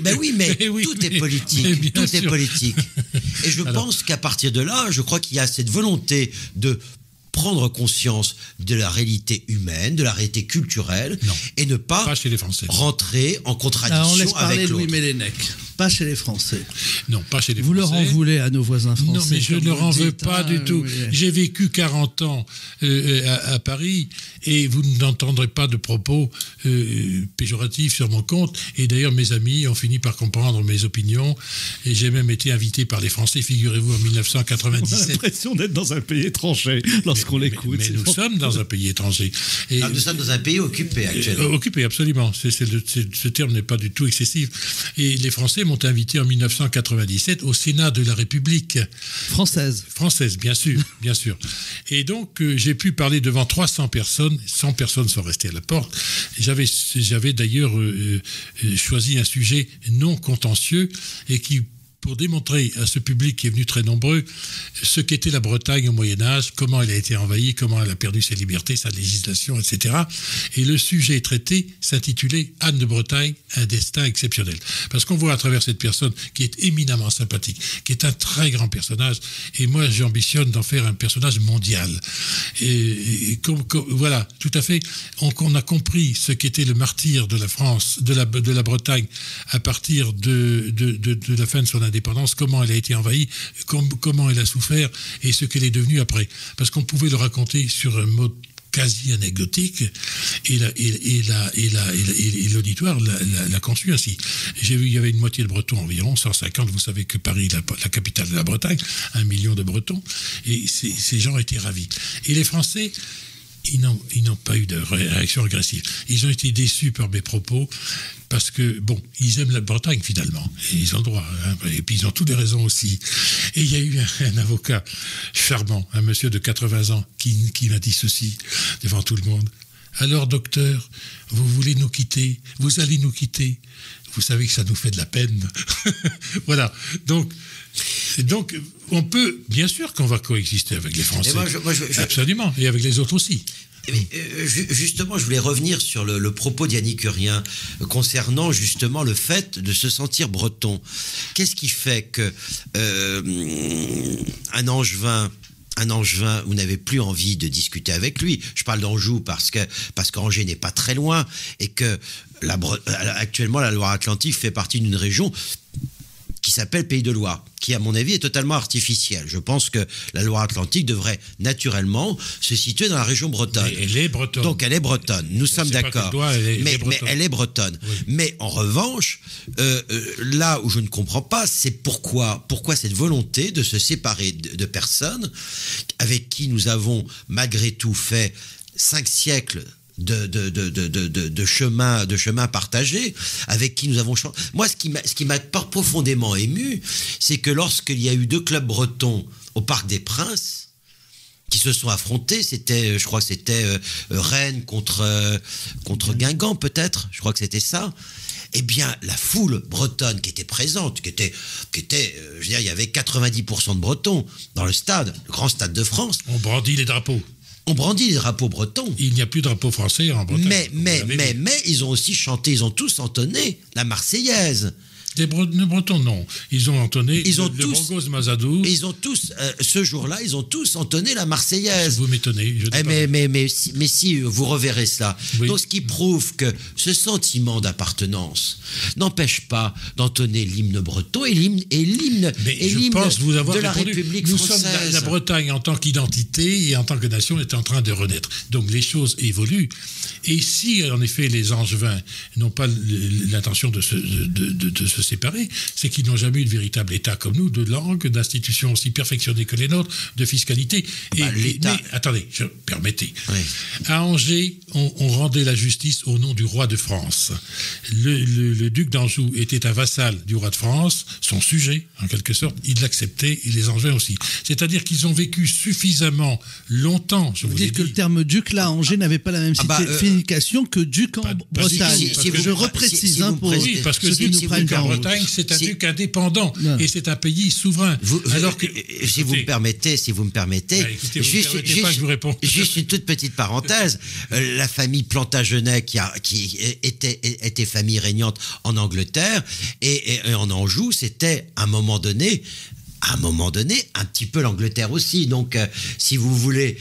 Ben oui, mais tout est politique. Tout est politique. Et je pense qu'à partir de là, je crois qu'il y a cette volonté de prendre conscience de la réalité humaine, de la réalité culturelle, et ne pas chez les Français. rentrer en contradiction on laisse parler avec l'autre. Louis Mélènec. Pas chez les Français. Non, pas chez les Vous Français. leur en voulez à nos voisins français. Non, mais je ne leur en veux pas du tout. Oui. J'ai vécu 40 ans à Paris et vous n'entendrez pas de propos péjoratifs sur mon compte. Et d'ailleurs, mes amis ont fini par comprendre mes opinions. Et j'ai même été invité par les Français, figurez-vous, en On a 1997. l'impression d'être dans un pays étranger lorsqu'on l'écoute. Mais nous sommes dans un pays étranger. Et, Nous sommes dans un pays occupé actuellement. occupé, absolument. Ce terme n'est pas du tout excessif. Et les Français m'ont invité en 1997 au Sénat de la République. Française, bien sûr, bien sûr. Et donc, j'ai pu parler devant 300 personnes. 100 personnes sont restées à la porte. J'avais d'ailleurs choisi un sujet non contentieux et qui, pour démontrer à ce public qui est venu très nombreux ce qu'était la Bretagne au Moyen-Âge, comment elle a été envahie, comment elle a perdu ses libertés, sa législation, etc. Et le sujet traité s'intitulait « Anne de Bretagne, un destin exceptionnel ». Parce qu'on voit à travers cette personne qui est éminemment sympathique, qui est un très grand personnage, et moi j'ambitionne d'en faire un personnage mondial. Voilà, tout à fait. On a compris ce qu'était le martyr de la France, de la Bretagne, à partir de la fin de son indépendance, comment elle a été envahie, comment elle a souffert et ce qu'elle est devenue après. Parce qu'on pouvait le raconter sur un mode quasi anecdotique et l'auditoire l'a conçu ainsi. J'ai vu, il y avait une moitié de Bretons environ, 150, vous savez que Paris, la capitale de la Bretagne, 1 million de Bretons, et ces gens étaient ravis. Et les Français, ils n'ont pas eu de réaction agressive. Ils ont été déçus par mes propos parce que, bon, ils aiment la Bretagne finalement. Et ils ont le droit. Hein, et puis ils ont toutes les raisons aussi. Et il y a eu un avocat charmant, un monsieur de 80 ans, qui m'a dit ceci devant tout le monde. Alors, docteur, vous voulez nous quitter? Vous allez nous quitter? Vous savez que ça nous fait de la peine. Voilà. Donc, on peut, bien sûr qu'on va coexister avec les Français. Absolument. Et avec les autres aussi. Mais, justement, je voulais revenir sur le propos d'Yannick Urien concernant justement le fait de se sentir breton. Qu'est-ce qui fait que un Angevin, vous n'avez plus envie de discuter avec lui? Je parle d'Anjou parce qu'Angers n'est pas très loin et que actuellement la Loire-Atlantique fait partie d'une région qui s'appelle Pays de Loire, qui à mon avis est totalement artificielle. Je pense que la Loire-Atlantique devrait naturellement se situer dans la région bretonne. Mais elle est bretonne. Donc elle est bretonne, nous sommes d'accord. Mais elle est bretonne. Oui. Mais en revanche, là où je ne comprends pas, c'est pourquoi cette volonté de se séparer de personnes avec qui nous avons malgré tout fait 5 siècles de chemin partagé, avec qui nous avons changé. Moi, ce qui m'a profondément ému, c'est que lorsqu'il y a eu 2 clubs bretons au Parc des Princes qui se sont affrontés, je crois que c'était Rennes contre Guingamp peut-être, je crois que c'était ça. Eh bien, la foule bretonne qui était présente, je veux dire, il y avait 90% de Bretons dans le stade, le grand stade de France. On brandit les drapeaux. On brandit les drapeaux bretons. Il n'y a plus de drapeau français en Bretagne. Mais ils ont aussi chanté, ils ont tous entonné la Marseillaise. Les Bretons, non. Ils ont entonné le Bongos Mazadou. Ils ont tous, ce jour-là, ils ont tous entonné la Marseillaise. Vous m'étonnez. Mais si vous reverrez cela. Oui. Donc, ce qui prouve que ce sentiment d'appartenance n'empêche pas d'entonner l'hymne breton et l'hymne de la République française. La Bretagne, en tant qu'identité et en tant que nation, est en train de renaître. Donc, les choses évoluent. Et si, en effet, les Angevins n'ont pas l'intention de se séparer, c'est qu'ils n'ont jamais eu de véritable État comme nous, de langue, d'institutions aussi perfectionnées que les nôtres, de fiscalité. Mais attendez, permettez. Oui. À Angers, on rendait la justice au nom du roi de France. Le duc d'Anjou était un vassal du roi de France, son sujet, en quelque sorte, il l'acceptait, et les Angevins aussi. C'est-à-dire qu'ils ont vécu suffisamment longtemps, je vous dites que le terme duc, là, à Angers, n'avait pas la même signification que duc en Bretagne. Je reprécise, oui, parce que duc en Bretagne, c'est un duc indépendant et c'est un pays souverain. Si vous me permettez, juste une toute petite parenthèse. La famille Plantagenet qui était famille régnante en Angleterre et en Anjou, c'était à un moment donné à un moment donné, un petit peu l'Angleterre aussi. Donc, si vous voulez,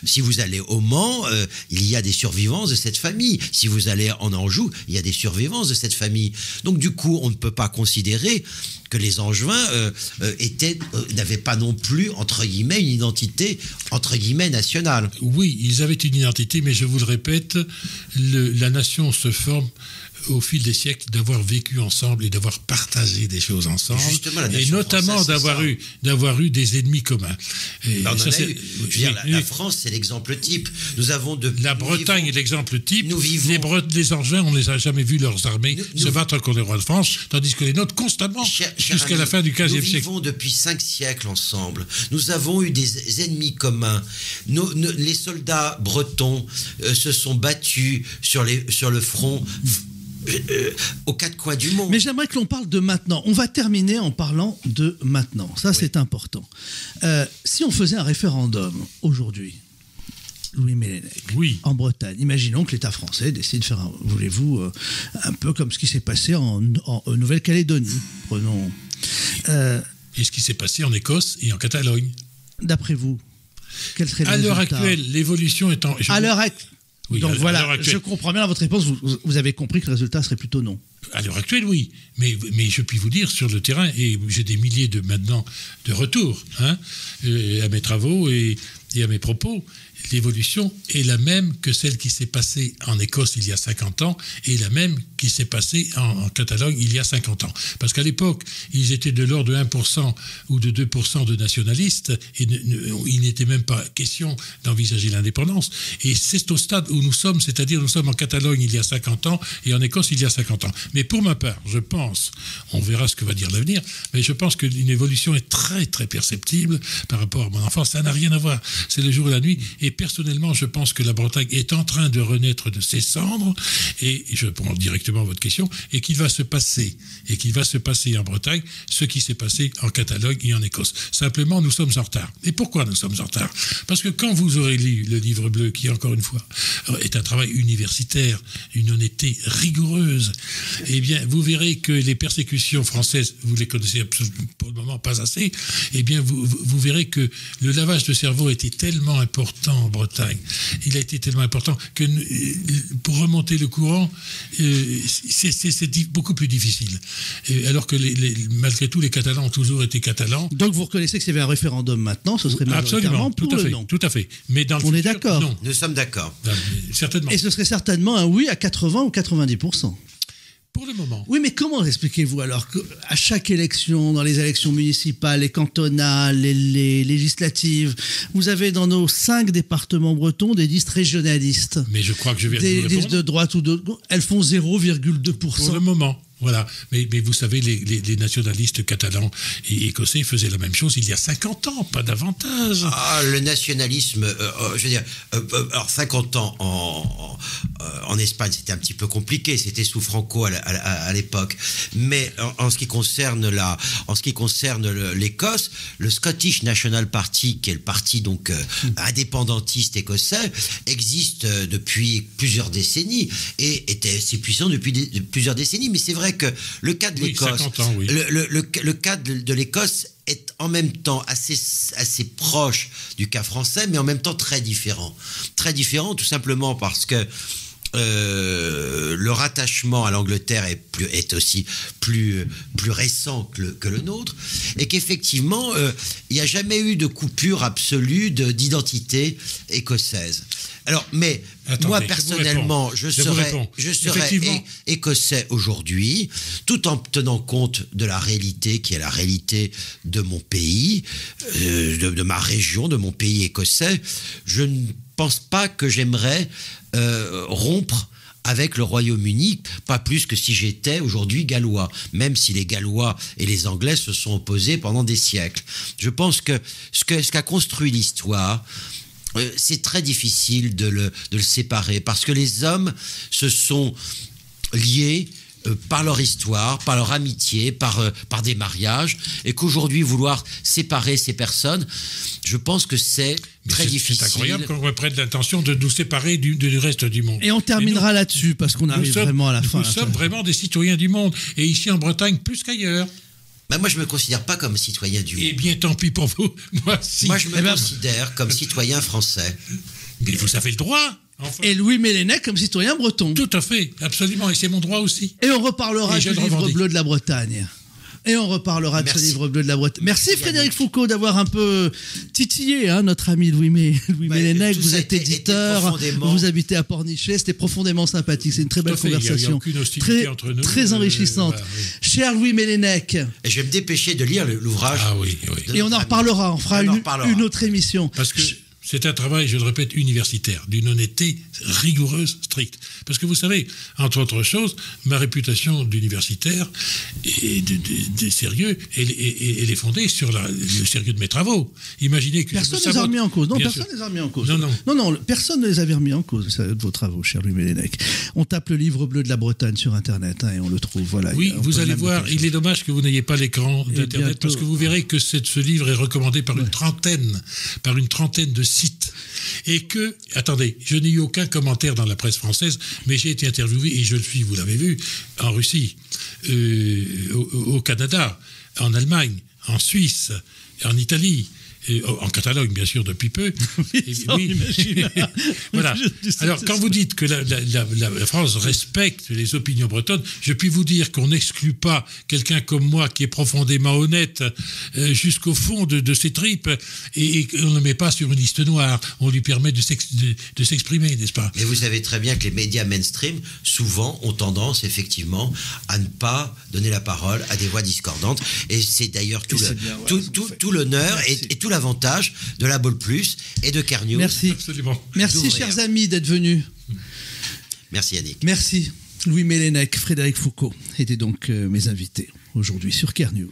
si vous allez au Mans, il y a des survivances de cette famille. Si vous allez en Anjou, il y a des survivances de cette famille. Donc, du coup, on ne peut pas considérer que les Angevins n'avaient pas non plus, entre guillemets, une identité, entre guillemets, nationale. Oui, ils avaient une identité, mais je vous le répète, la nation se forme au fil des siècles d'avoir vécu ensemble et d'avoir partagé des choses ensemble, et notamment d'avoir eu des ennemis communs. Et ça, la France, c'est l'exemple type. Nous avons la Bretagne est l'exemple type. Les Angevins, on ne les a jamais vus leurs armées se battre contre les rois de France, tandis que les nôtres constamment jusqu'à la fin du XVe siècle. Nous vivons depuis 5 siècles ensemble. Nous avons eu des ennemis communs. Les soldats bretons se sont battus sur le front. Aux 4 coins du monde. Mais j'aimerais que l'on parle de maintenant. On va terminer en parlant de maintenant. Ça, c'est important. Si on faisait un référendum aujourd'hui, Louis Mélènec, en Bretagne, imaginons que l'État français décide de faire, un peu comme ce qui s'est passé en Nouvelle-Calédonie. Prenons. Et ce qui s'est passé en Écosse et en Catalogne. D'après vous, quel serait le résultat ? À l'heure actuelle, l'évolution étant... À l'heure actuelle. Oui, donc voilà, je comprends bien dans votre réponse, vous avez compris que le résultat serait plutôt non. À l'heure actuelle, oui. Mais je puis vous dire, sur le terrain, et j'ai des milliers de retours à mes travaux et à mes propos, l'évolution est la même que celle qui s'est passée en Écosse il y a 50 ans et la même qui s'est passée en Catalogne il y a 50 ans. Parce qu'à l'époque, ils étaient de l'ordre de 1% ou de 2% de nationalistes et il n'était même pas question d'envisager l'indépendance. Et c'est au stade où nous sommes, c'est-à-dire nous sommes en Catalogne il y a 50 ans et en Écosse il y a 50 ans. Mais pour ma part, je pense, on verra ce que va dire l'avenir, mais je pense qu'une évolution est très très perceptible par rapport à mon enfance. Ça n'a rien à voir. C'est le jour et la nuit. Et personnellement, je pense que la Bretagne est en train de renaître de ses cendres, et je réponds directement à votre question, et qu'il va se passer en Bretagne ce qui s'est passé en Catalogne et en Écosse. Simplement, nous sommes en retard. Et pourquoi nous sommes en retard ? Parce que quand vous aurez lu le livre bleu, qui encore une fois est un travail universitaire, une honnêteté rigoureuse, eh bien, vous verrez que les persécutions françaises, vous les connaissez pour le moment pas assez, eh bien, vous verrez que le lavage de cerveau était tellement important en Bretagne. Il a été tellement important que pour remonter le courant, c'est beaucoup plus difficile. Alors que malgré tout, les Catalans ont toujours été Catalans. Donc vous reconnaissez que s'il y avait un référendum maintenant, ce serait majoritairement pour le non. Tout à fait. Mais dans le futur, est d'accord. Non. Nous sommes d'accord. Certainement. Et ce serait certainement un oui à 80 ou 90%. Pour le moment. Oui, mais comment expliquez-vous alors qu'à chaque élection, dans les élections municipales, les cantonales, les législatives, vous avez dans nos 5 départements bretons des listes régionalistes. Mais je crois que je vais des listes de droite ou de gauche, elles font 0,2%. Pour le moment. Voilà, mais vous savez, les nationalistes catalans et écossais faisaient la même chose il y a 50 ans, pas davantage. Ah, le nationalisme, je veux dire, alors 50 ans en Espagne, c'était un petit peu compliqué, c'était sous Franco à l'époque. Mais en ce qui concerne l'Écosse, le Scottish National Party, qui est le parti donc indépendantiste écossais, existe depuis plusieurs décennies et était assez puissant depuis plusieurs décennies. Mais c'est vrai que le cas de l'Écosse, le cas de l'Écosse est en même temps assez proche du cas français, mais en même temps très différent. Très différent tout simplement parce que le rattachement à l'Angleterre est aussi plus récent que le nôtre, et qu'effectivement, il n'y a jamais eu de coupure absolue d'identité écossaise. Alors, mais attendez, moi personnellement, je serais écossais aujourd'hui, tout en tenant compte de la réalité qui est la réalité de mon pays, de ma région, de mon pays écossais. Je ne pense pas que j'aimerais rompre avec le Royaume-Uni, pas plus que si j'étais aujourd'hui gallois, même si les Gallois et les Anglais se sont opposés pendant des siècles. Je pense que ce qu'a construit l'histoire, c'est très difficile de le séparer, parce que les hommes se sont liés par leur histoire, par leur amitié, par des mariages, et qu'aujourd'hui vouloir séparer ces personnes, je pense que c'est très difficile. C'est incroyable qu'on reprenne l'intention de nous séparer du reste du monde. Et on terminera là-dessus, parce qu'on arrive vraiment à la fin. Nous sommes vraiment des citoyens du monde, et ici en Bretagne plus qu'ailleurs. Bah, moi, je me considère pas comme citoyen du monde. Eh bien, tant pis pour vous. Moi, si. Moi, je me considère comme citoyen français. Mais vous avez le droit. Enfin. Et Louis Mélènec comme citoyen breton. Tout à fait, absolument, et c'est mon droit aussi. Et on reparlera Et de je ce le livre revendique. bleu de la Bretagne. Et on reparlera de ce livre bleu de la Bretagne. Merci Frédéric Foucault d'avoir un peu titillé notre ami Louis Mélènec. Vous êtes éditeur, vous habitez à Pornichet, c'était profondément sympathique. C'est une très belle conversation. Il n'y a aucune hostilité entre nous. Très enrichissante. Voilà, oui. Cher Louis Mélènec. Et je vais me dépêcher de lire l'ouvrage. Ah oui, oui. Et on en reparlera, on fera une autre émission. Parce que c'est un travail, je le répète, universitaire, d'une honnêteté rigoureuse, stricte. Parce que vous savez, entre autres choses, ma réputation d'universitaire et de sérieux, elle est fondée sur le sérieux de mes travaux. Imaginez que personne ne les a remis en cause. Non, personne ne les a remis en cause. Non, personne ne les avait remis en cause, vos travaux, cher Louis Mélènec. On tape le livre bleu de la Bretagne sur Internet et on le trouve. Voilà. Oui, vous allez voir, il est dommage que vous n'ayez pas l'écran d'Internet parce que vous verrez que ce livre est recommandé par une trentaine de sites. Et que, attendez, je n'ai eu aucun commentaire dans la presse française, mais j'ai été interviewé, et je le suis, vous l'avez vu, en Russie, au Canada, en Allemagne, en Suisse, en Italie, en Catalogne, bien sûr, depuis peu. Oui. Voilà. Alors, quand vous dites que la France respecte les opinions bretonnes, je puis vous dire qu'on n'exclut pas quelqu'un comme moi qui est profondément honnête jusqu'au fond de ses tripes et on ne le met pas sur une liste noire. On lui permet de s'exprimer, n'est-ce pas? Mais vous savez très bien que les médias mainstream, souvent, ont tendance, effectivement, à ne pas donner la parole à des voix discordantes. Et c'est d'ailleurs tout l'honneur et tout l'avantage de la Ball Plus et de Carnews. Merci. Absolument. Merci, chers amis, d'être venus. Merci, Yannick. Merci. Louis Mélènec, Frédéric Foucault étaient donc mes invités aujourd'hui sur Carnews.